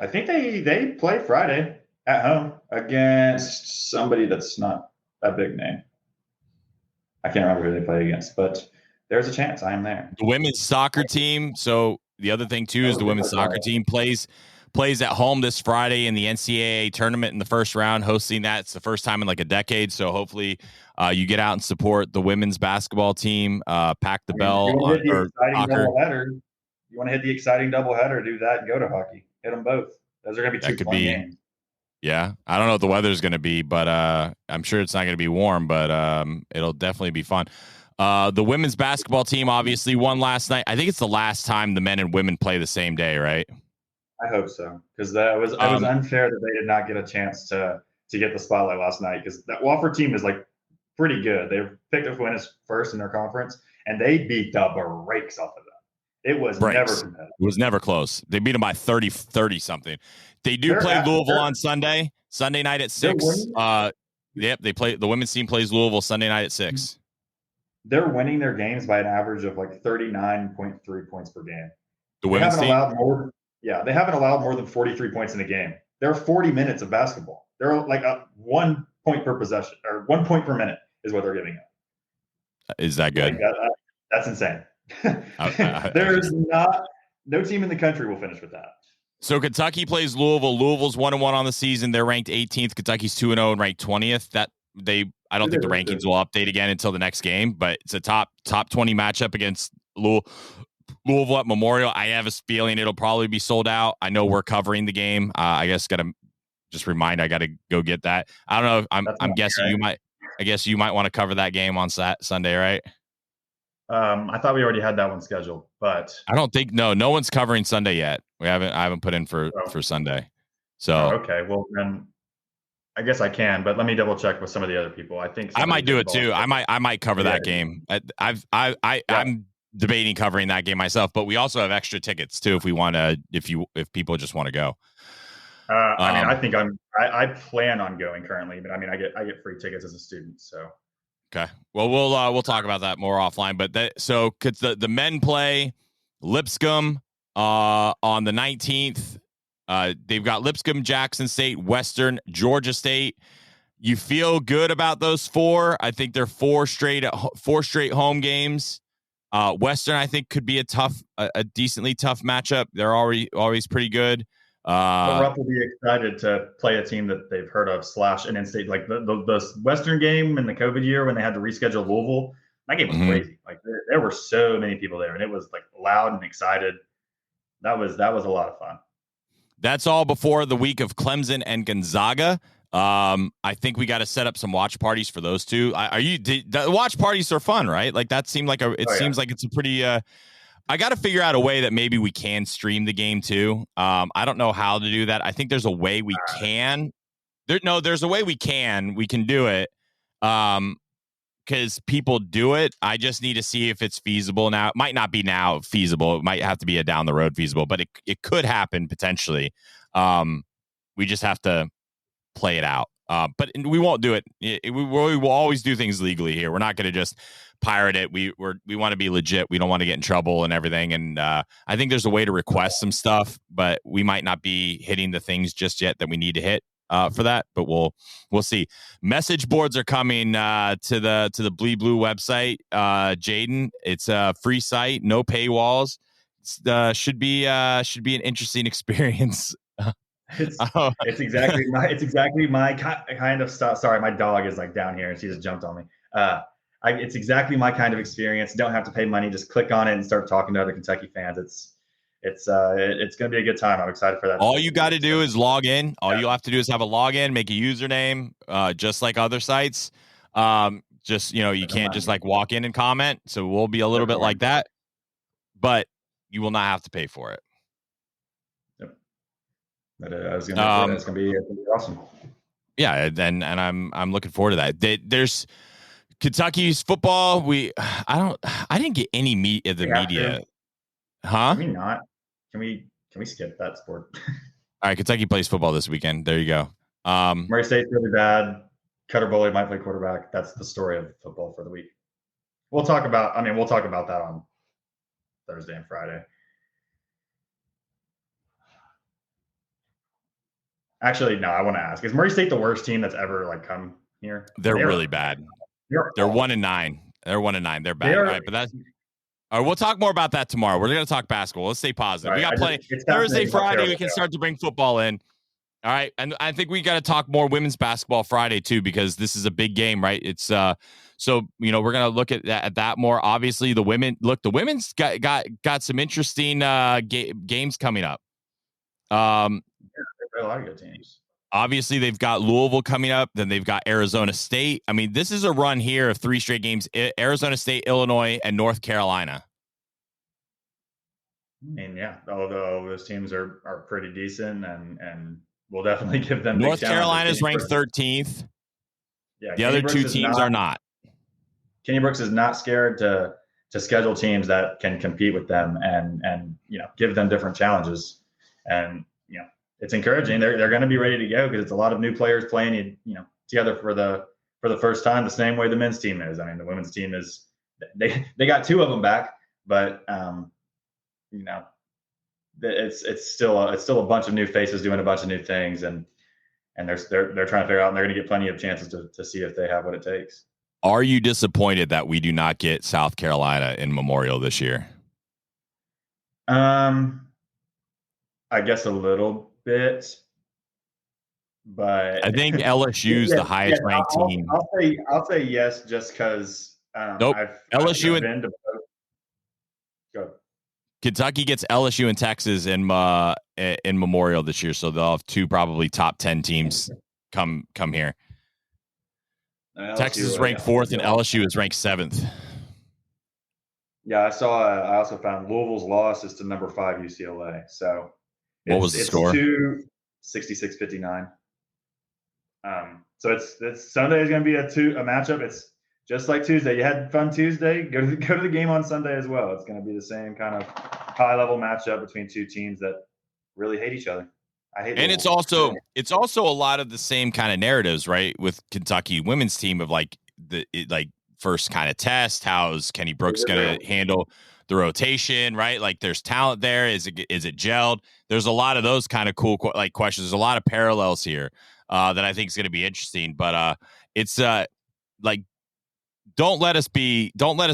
I think they play Friday at home against somebody that's not a big name. I can't remember who they play against, but there's a chance I am there. The women's soccer team. So the other thing too is the women's soccer team plays at home this Friday in the NCAA tournament in the first round, hosting that. It's the first time in like a decade. So hopefully you get out and support the women's basketball team. Pack the bell. You want to hit the exciting doubleheader, do that, and go to hockey. Hit them both. Those are going to be two fun games. Yeah, I don't know what the weather's going to be, but I'm sure it's not going to be warm, but it'll definitely be fun. The women's basketball team obviously won last night. I think it's the last time the men and women play the same day, right? I hope so, because it was unfair that they did not get a chance to get the spotlight last night, because that Wofford team is like pretty good. They picked up to win as first in their conference, and they beat the brakes off of them. It was never competitive. It was never close. They beat them by 30 something. They play Louisville on Sunday night at 6. Yep, they play. The women's team plays Louisville Sunday night at 6. They're winning their games by an average of like 39.3 points per game. The women's team? They haven't allowed more than 43 points in a game. There are 40 minutes of basketball. They're like 1 point per possession, or 1 point per minute is what they're giving up. Is that good? That's insane. There's no team in the country will finish with that. So Kentucky plays Louisville. Louisville's 1-1 on the season. They're ranked 18th. Kentucky's 2-0 and ranked 20th. I don't think the rankings will update again until the next game, but it's a top 20 matchup against Louisville at Memorial. I have a feeling it'll probably be sold out. I know we're covering the game. I guess got to just remind I got to go get that. I don't know. I'm guessing you might. I guess you might want to cover that game on Sunday, right? I thought we already had that one scheduled, but I don't think no one's covering Sunday yet. I haven't put in for Sunday. So okay, well then I guess I can, but let me double check with some of the other people. I think I might do it too. I might cover that game. I'm debating covering that game myself, but we also have extra tickets too if we want to. If people just want to go. I think I plan on going currently, but I mean I get free tickets as a student, so. Okay. Well, we'll talk about that more offline. But could the men play Lipscomb on the 19th? They've got Lipscomb, Jackson State, Western, Georgia State. You feel good about those 4? I think they're 4 straight home games. Western, I think, could be a decently tough matchup. They're always pretty good. Rupp will be excited to play a team that they've heard of / an in-state, like the Western game in the COVID year when they had to reschedule Louisville. That game was crazy. Like there were so many people there, and it was like loud and excited. That was a lot of fun. That's all before the week of Clemson and Gonzaga. I think we got to set up some watch parties for those two. The watch parties are fun, right? Like that seemed like seems like it's a pretty. I got to figure out a way that maybe we can stream the game too. I don't know how to do that. I think there's a way we can. There's a way we can. We can do it. Because people do it. I just need to see if it's feasible now. It might not be now feasible. It might have to be a down the road feasible, but it could happen potentially. We just have to play it out. But we won't do it. We will always do things legally here. We're not going to just pirate it. We want to be legit. We don't want to get in trouble and everything. And I think there's a way to request some stuff, but we might not be hitting the things just yet that we need to hit. For that, but we'll see. Message boards are coming to the Bleed Blue website. Jaden, it's a free site, no paywalls. Should be an interesting experience. It's exactly my kind of stuff. Sorry, my dog is like down here and she just jumped on me. It's exactly my kind of experience. Don't have to pay money. Just click on it and start talking to other Kentucky fans. It's going to be a good time. I'm excited for that. All you got to do is log in. All you have to do is have a login, make a username, just like other sites. You can't just like walk in and comment. So we'll be a little bit like that, but you will not have to pay for it. Yep. But it's going to be awesome. Yeah, and I'm looking forward to that. There's Kentucky's football. I didn't get any meat of the media. Huh? Can we not? Can we skip that sport? All right, Kentucky plays football this weekend. There you go. Murray State's really bad. Cutter Bully might play quarterback. That's the story of football for the week. We'll talk about that on Thursday and Friday. Actually, no, I want to ask: is Murray State the worst team that's ever like come here? They're really bad. They're 1-9. They're 1-9. They're bad. All right, but that's. All right, we'll talk more about that tomorrow. We're going to talk basketball. Let's stay positive. We got plenty. Thursday, Friday, we can start to bring football in. All right, and I think we got to talk more women's basketball Friday too, because this is a big game, right? It's so we're going to look at that more. Obviously, the women's got some interesting games coming up. They've got a lot of good teams. Obviously, they've got Louisville coming up. Then they've got Arizona State. I mean, this is a run here of 3 straight games: Arizona State, Illinois, and North Carolina. And yeah, although those teams are pretty decent, and we'll definitely give them. North Carolina's ranked 13th. Yeah, the other two teams are not. Kenny Brooks is not scared to schedule teams that can compete with them and give them different challenges. And it's encouraging. They're going to be ready to go because it's a lot of new players playing together for the first time, the same way the men's team is. I mean, the women's team is they got 2 of them back, but it's still a bunch of new faces doing a bunch of new things, and they're trying to figure out, and they're going to get plenty of chances to see if they have what it takes. Are you disappointed that we do not get South Carolina in Memorial this year? I guess a little bit, but I think LSU's the highest ranked team. I'll say yes, just because. Nope. LSU I've been to both. Go. Kentucky gets LSU and Texas in Memorial this year, so they'll have 2 probably top 10 teams come here. Texas is ranked 4th, and LSU is ranked 7th. Yeah, I saw. I also found Louisville's loss is to number 5 UCLA. So, what was the score? 66-59. So it's Sunday is going to be a matchup. It's just like Tuesday. You had fun Tuesday. Go to the game on Sunday as well. It's going to be the same kind of high level matchup between 2 teams that really hate each other. I hate. And it's also a lot of the same kind of narratives, right? With Kentucky women's team of like first kind of test. How's Kenny Brooks going to handle the rotation, right? Like there's talent there. Is it gelled? There's a lot of those kind of cool questions. There's a lot of parallels here that I think is going to be interesting. But it's like don't let us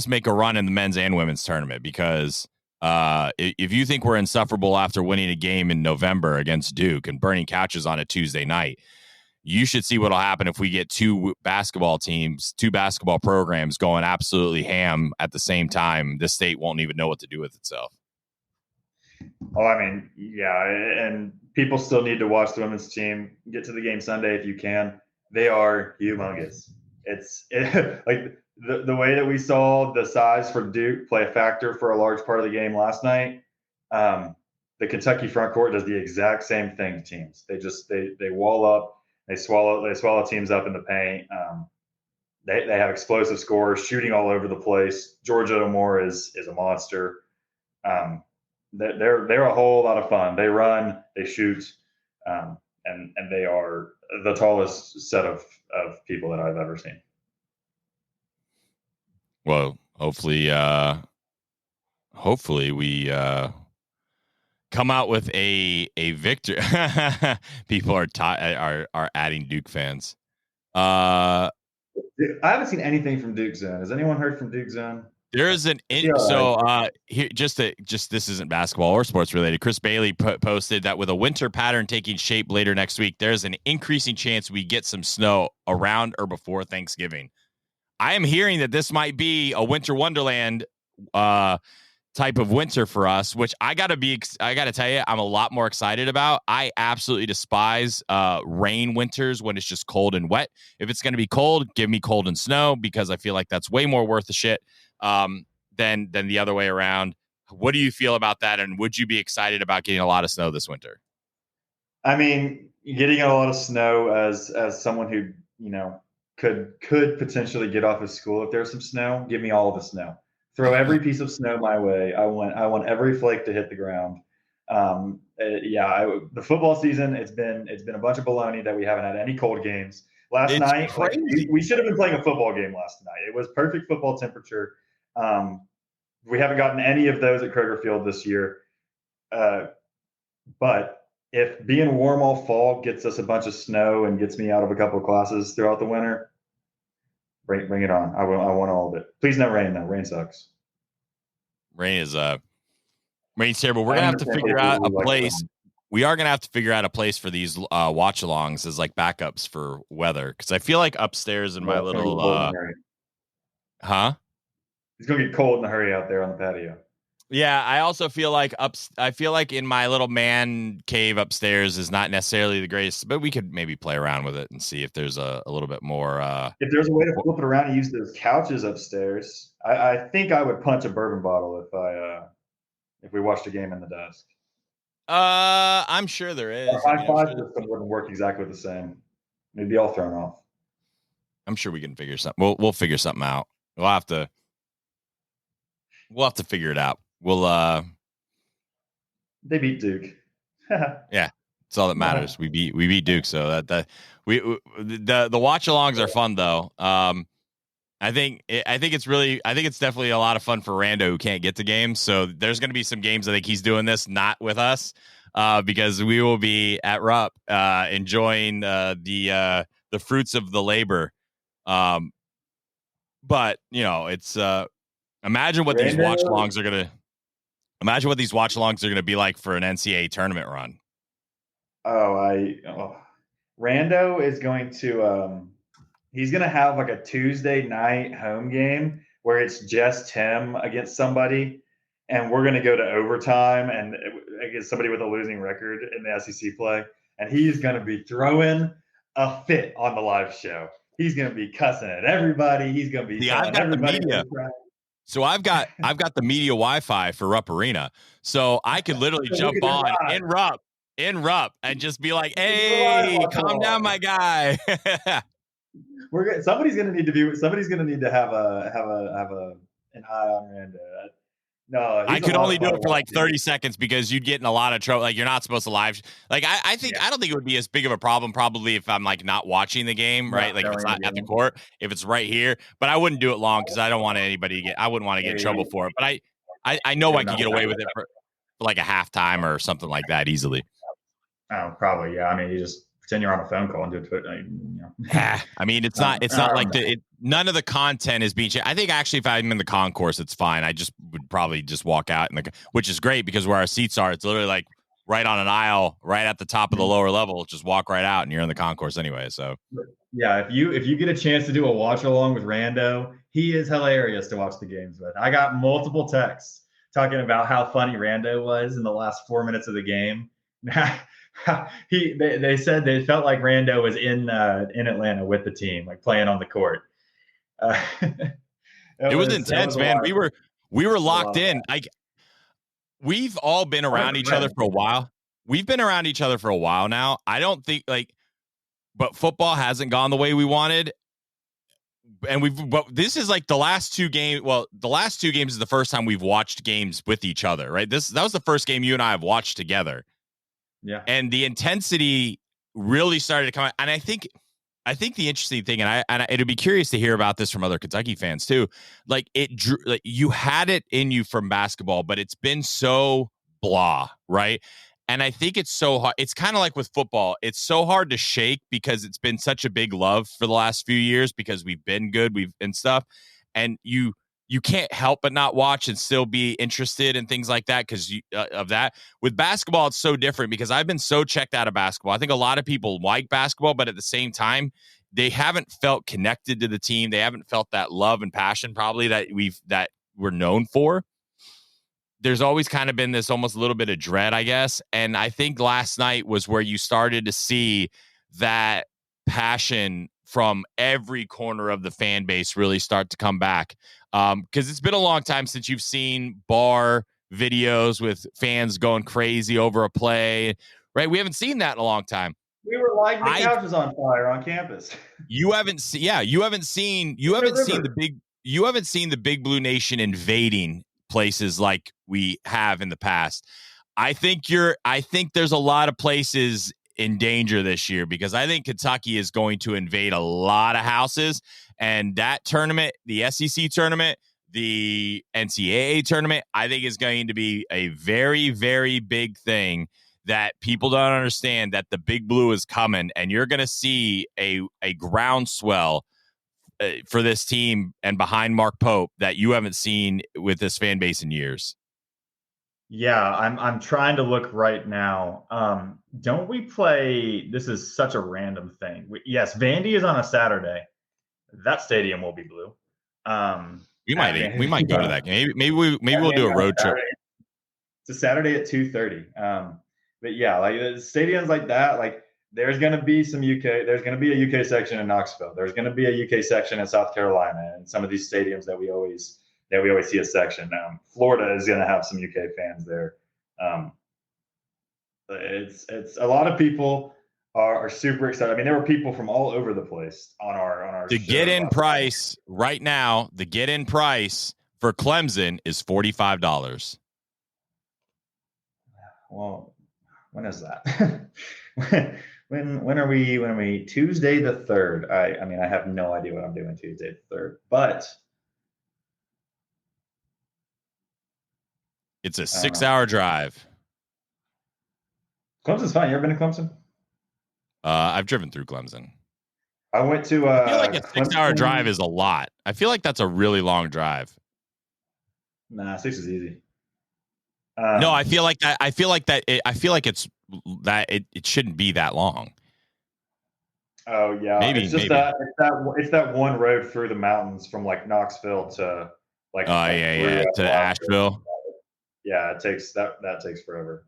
make a run in the men's and women's tournament, because if you think we're insufferable after winning a game in November against Duke and burning couches on a Tuesday night, you should see what'll happen if we get two basketball programs going absolutely ham at the same time. The state won't even know what to do with itself. Oh, I mean, yeah, and people still need to watch the women's team. Get to the game Sunday if you can. They are humongous. Like the way that we saw the size for Duke play a factor for a large part of the game last night. The Kentucky front court does the exact same thing to teams. They wall up, they swallow teams up in the paint. They have explosive scorers shooting all over the place. Georgia O'Moore is a monster. They're a whole lot of fun. They run, they shoot, and they are the tallest set of people that I've ever seen. Well, hopefully we come out with a victory. People are adding Duke fans. I haven't seen anything from Duke Zone. Has anyone heard from Duke Zone? There is here just this isn't basketball or sports related. Chris Bailey posted that with a winter pattern taking shape later next week, there's an increasing chance we get some snow around or before Thanksgiving. I am hearing that this might be a winter wonderland type of winter for us, which I gotta tell you, I'm a lot more excited about. I absolutely despise rain winters when it's just cold and wet. If it's gonna be cold, give me cold and snow, because I feel like that's way more worth the shit than the other way around. What do you feel about that? And would you be excited about getting a lot of snow this winter? I mean, getting a lot of snow as someone who, could potentially get off of school if there's some snow, give me all of the snow. Throw every piece of snow my way. I want every flake to hit the ground. The football season, it's been a bunch of baloney that we haven't had any cold games. Last night, we should have been playing a football game last night. It was perfect football temperature. We haven't gotten any of those at Kroger Field this year. But if being warm all fall gets us a bunch of snow and gets me out of a couple of classes throughout the winter, bring it on. I want all of it. Please no rain though. Rain sucks. Rain's terrible. We're gonna have to figure out a place. We are gonna have to figure out a place for these watch-alongs as like backups for weather, because I feel like upstairs in my little It's gonna get cold in a hurry out there on the patio. Yeah, I also feel like in my little man cave upstairs is not necessarily the greatest, but we could maybe play around with it and see if there's a little bit more. If there's a way to flip it around and use those couches upstairs, I think I would punch a bourbon bottle if we watched a game in the desk. I'm sure there is. High five system wouldn't work exactly the same. We'd be all thrown off. I'm sure we can figure something. We'll figure something out. We'll have to figure it out. They beat Duke. Yeah, that's all that matters. We beat Duke, so the watch-alongs are fun though. I think it's definitely a lot of fun for Rando who can't get to games. So there's going to be some games I think he's doing this not with us, because we will be at Rupp enjoying the fruits of the labor. But it's imagine what these watch-alongs are gonna. Imagine what these watch-alongs are going to be like for an NCAA tournament run. Rando is going to he's going to have like a Tuesday night home game where it's just him against somebody, and we're going to go to overtime and against somebody with a losing record in the SEC play, and he's going to be throwing a fit on the live show. He's going to be cussing at everybody. He's going to be I've got the media. So I've got the media Wi-Fi for Rupp Arena, so I could literally jump on in Rupp and just be like, "Hey, calm down, my guy." Somebody's gonna need to have an eye on Rando. No, I could only do it for like 30 seconds because you'd get in a lot of trouble. Like, you're not supposed to live. Like, I don't think it would be as big of a problem probably if I'm like not watching the game, right? Like, if it's not at the court, if it's right here. But I wouldn't do it long because I don't want anybody to get. I wouldn't want to get in trouble for it. But I know I could get away with it for like a halftime or something like that easily. Oh, probably, yeah. I mean, you just pretend you're on a phone call and do it. I mean, it's not like none of the content is being changed. I think actually if I'm in the concourse, it's fine. I just would probably just walk out which is great because where our seats are, it's literally like right on an aisle, right at the top of the lower level. Just walk right out, and you're in the concourse anyway. So yeah, if you get a chance to do a watch along with Rando, he is hilarious to watch the games with. I got multiple texts talking about how funny Rando was in the last 4 minutes of the game. They said they felt like Rando was in Atlanta with the team, like playing on the court. It was intense, man. We were locked in. We've all been around each other for a while. We've been around each other for a while now. I don't think but football hasn't gone the way we wanted. And but this is like the last two games. Well, the last two games is the first time we've watched games with each other, right? That was the first game you and I have watched together. Yeah. And the intensity really started to come out. And I think the interesting thing, and it'd be curious to hear about this from other Kentucky fans too. Like you had it in you from basketball, but it's been so blah, right? And I think it's so hard. It's kind of like with football. It's so hard to shake because it's been such a big love for the last few years because we've been good, and stuff. And you can't help but not watch and still be interested in things like that because of that. With basketball, it's so different because I've been so checked out of basketball. I think a lot of people like basketball, but at the same time, they haven't felt connected to the team. They haven't felt that love and passion probably that we're known for. There's always kind of been this almost a little bit of dread, I guess. And I think last night was where you started to see that passion from every corner of the fan base really start to come back. Because it's been a long time since you've seen bar videos with fans going crazy over a play, right? We haven't seen that in a long time. We were like the couch was on fire on campus. You haven't seen the Big Blue Nation invading places like we have in the past. I think there's a lot of places in danger this year because I think Kentucky is going to invade a lot of houses, and that tournament, the SEC tournament, the NCAA tournament, I think is going to be a very, very big thing that people don't understand, that the Big Blue is coming, and you're going to see a groundswell for this team and behind Mark Pope that you haven't seen with this fan base in years. Yeah, I'm trying to look right now. Don't we play? This is such a random thing. Yes, Vandy is on a Saturday. That stadium will be blue. We might go to that game. Maybe we'll do a road trip. It's a Saturday at 2:30. But yeah, like the stadiums like that, like there's going to be some UK. There's going to be a UK section in Knoxville. There's going to be a UK section in South Carolina, and some of these stadiums that we always see a section. Florida is going to have some UK fans there. It's a lot of people are super excited. I mean, there were people from all over the place on our. The get-in price right now. The get-in price for Clemson is $45. Well, when is that? When are we? Tuesday the 3rd. I mean, I have no idea what I'm doing Tuesday the 3rd, but it's a 6-hour drive. Clemson's fine. You ever been to Clemson? I've driven through Clemson. I went to. I feel like a 6-hour drive is a lot. I feel like that's a really long drive. Nah, 6 is easy. No, I feel like that. I feel like it shouldn't be that long. Oh yeah, it's just that one road through the mountains from like Knoxville to like. Oh yeah, to Asheville. Yeah, it takes that takes forever.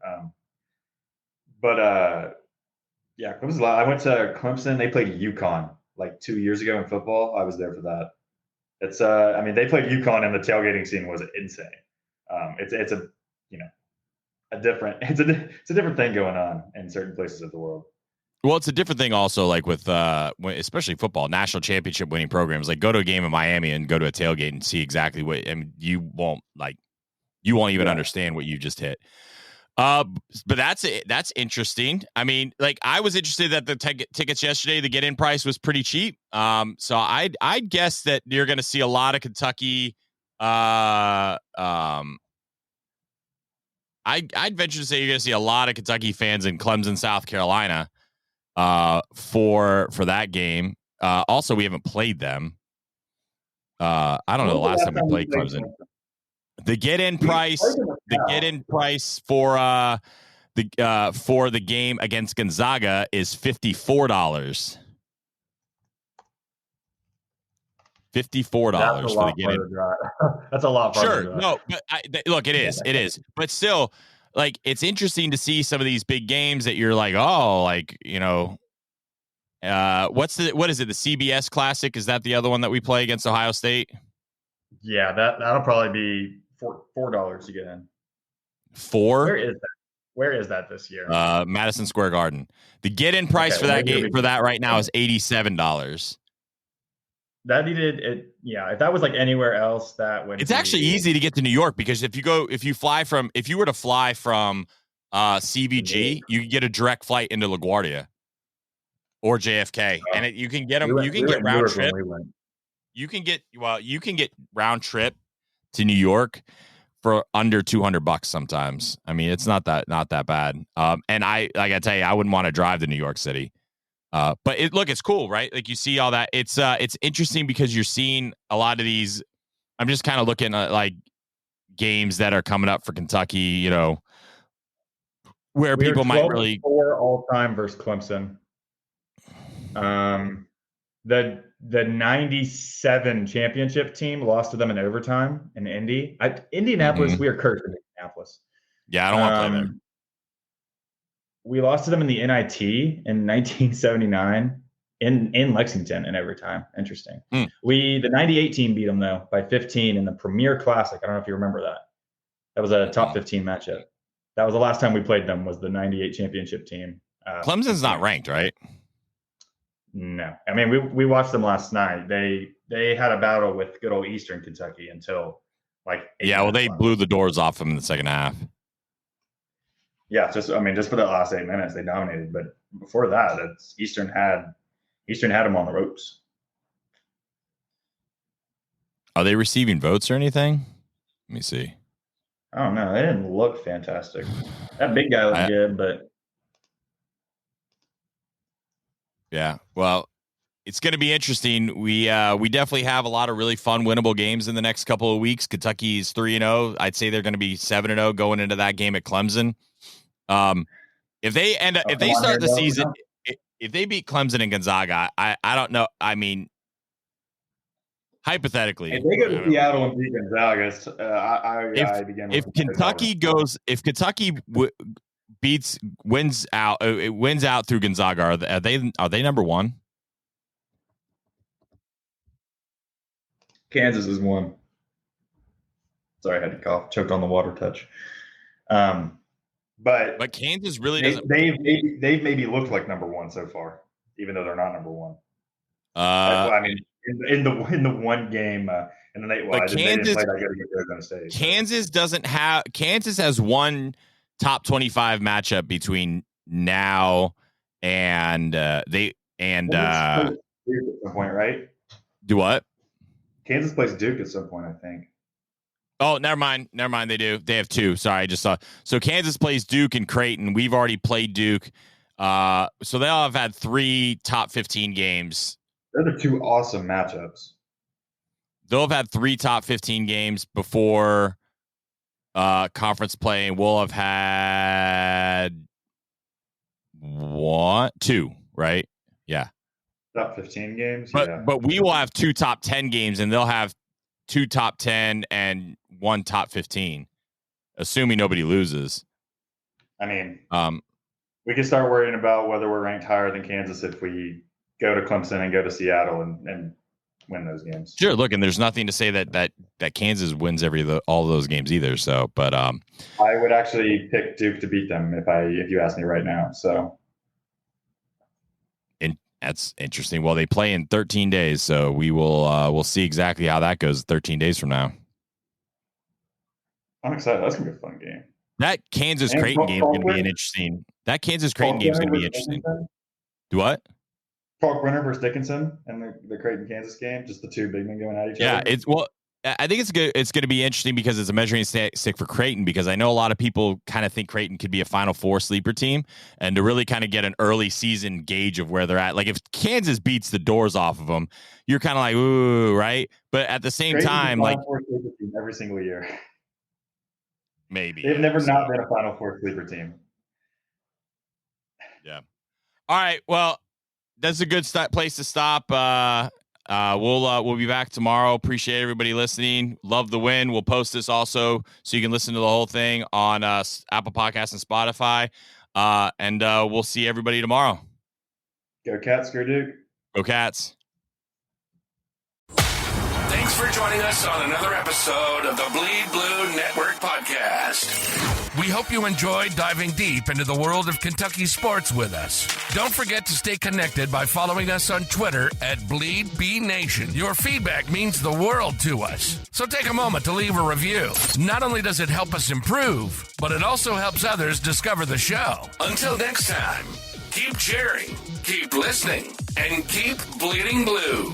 Yeah, Clemson's a lot. I went to Clemson. They played UConn like 2 years ago in football. I was there for that. It's I mean, they played UConn, and the tailgating scene was insane. It's a different thing going on in certain places of the world. Well, it's a different thing also, like with especially football, national championship winning programs. Like go to a game in Miami and go to a tailgate and see exactly what. I mean, you won't even understand what you just hit. But that's interesting. I mean, like I was interested that the tickets yesterday, the get-in price was pretty cheap. So I'd guess that you're going to see a lot of Kentucky. I'd venture to say you're going to see a lot of Kentucky fans in Clemson, South Carolina, for that game. Also, we haven't played them. I don't know the last time we played Clemson. The get-in price for for the game against Gonzaga is $54. $54 for the get-in. That's a lot farther. Sure, no, but look, it is, but still, like, it's interesting to see some of these big games that you're like, oh, like, you know, what is it? The CBS Classic? Is that the other one that we play against Ohio State? Yeah, that'll probably be $4 to get in. $4? Where is that this year? Madison Square Garden. The get-in price for that game for that right now is $87. That needed it. Yeah, if that was like anywhere else, that would. It's actually easy to get to New York because if you were to fly from CBG, you can get a direct flight into LaGuardia or JFK, and you can get them. You can get round trip. You can get round trip to New York for under $200 sometimes. I mean, it's not that bad. And I tell you, I wouldn't want to drive to New York City. But it's cool, right? Like, you see all that. It's interesting because you're seeing a lot of these. I'm just kind of looking at like games that are coming up for Kentucky, you know, where people might really 4 all-time versus Clemson. The 97 championship team lost to them in overtime in Indianapolis. Mm-hmm. We are cursed in Indianapolis. Yeah, I don't want to play there. We lost to them in the NIT in 1979 in Lexington in overtime. Interesting. The 98 team beat them though by 15 in the Premier Classic. I don't know if you remember that. That was a top 15 matchup. That was the last time we played them, was the 98 championship team. Clemson's not ranked, right? No. I mean, we watched them last night. They had a battle with good old Eastern Kentucky until like they blew the doors off them in the second half. Yeah, just for that last 8 minutes, they dominated. But before that, Eastern had them on the ropes. Are they receiving votes or anything? Let me see. I don't know. They didn't look fantastic. That big guy looked good, but yeah. Well, it's going to be interesting. We definitely have a lot of really fun, winnable games in the next couple of weeks. Kentucky's 3-0. I'd say they're going to be 7-0 going into that game at Clemson. If they start the season, if they beat Clemson and Gonzaga, I don't know. I mean, hypothetically, if they go to Seattle and beat Gonzaga, I begin. If Kentucky wins out through Gonzaga, are they number one? Kansas is 1. Sorry, I had to cough. Choked on the water touch. But Kansas really doesn't. They've maybe looked like number 1 so far, even though they're not number 1. I mean, in the one game, and then they didn't play that good against Arizona State. Kansas has one top 25 matchup between now and at some point, right? Do what? Kansas plays Duke at some point, I think. Oh, never mind. They do. They have 2. Sorry, I just saw. So Kansas plays Duke and Creighton. We've already played Duke. So they all have had 3 top 15 games. Those are 2 awesome matchups. They'll have had 3 top 15 games before conference play, and we'll have had 2, right? Yeah. Top 15 games? But we will have 2 top 10 games, and they'll have 2 top 10 and 1 top 15, assuming nobody loses. I mean, we can start worrying about whether we're ranked higher than Kansas if we go to Clemson and go to Seattle and win those games. Sure. Look, and there's nothing to say that Kansas wins all of those games either. So, but I would actually pick Duke to beat them if you ask me right now. So. That's interesting. Well, they play in 13 days, so we'll see exactly how that goes 13 days from now. I'm excited. That's gonna be a fun game. That Kansas Creighton game is gonna be interesting. That Kansas Creighton game is gonna be interesting. Do what? Paul Brenner versus Dickinson and the Creighton Kansas game, just the 2 big men going at each other. Yeah, I think it's good. It's going to be interesting because it's a measuring stick for Creighton, because I know a lot of people kind of think Creighton could be a Final Four sleeper team, and to really kind of get an early season gauge of where they're at. Like, if Kansas beats the doors off of them, you're kind of like, ooh, right? But at the same Creighton's time, like every single year, maybe they've never not been a Final Four sleeper team. Yeah. All right. Well, that's a good place to stop. We'll be back tomorrow. Appreciate everybody listening. Love the win. We'll post this also so you can listen to the whole thing on Apple Podcasts and Spotify. And we'll see everybody tomorrow. Go Cats, go Duke. Go Cats. Thanks for joining us on another episode of the Bleed Blue Network podcast. We hope you enjoyed diving deep into the world of Kentucky sports with us. Don't forget to stay connected by following us on Twitter at BleedBNation. Your feedback means the world to us. So take a moment to leave a review. Not only does it help us improve, but it also helps others discover the show. Until next time, keep cheering, keep listening, and keep bleeding blue.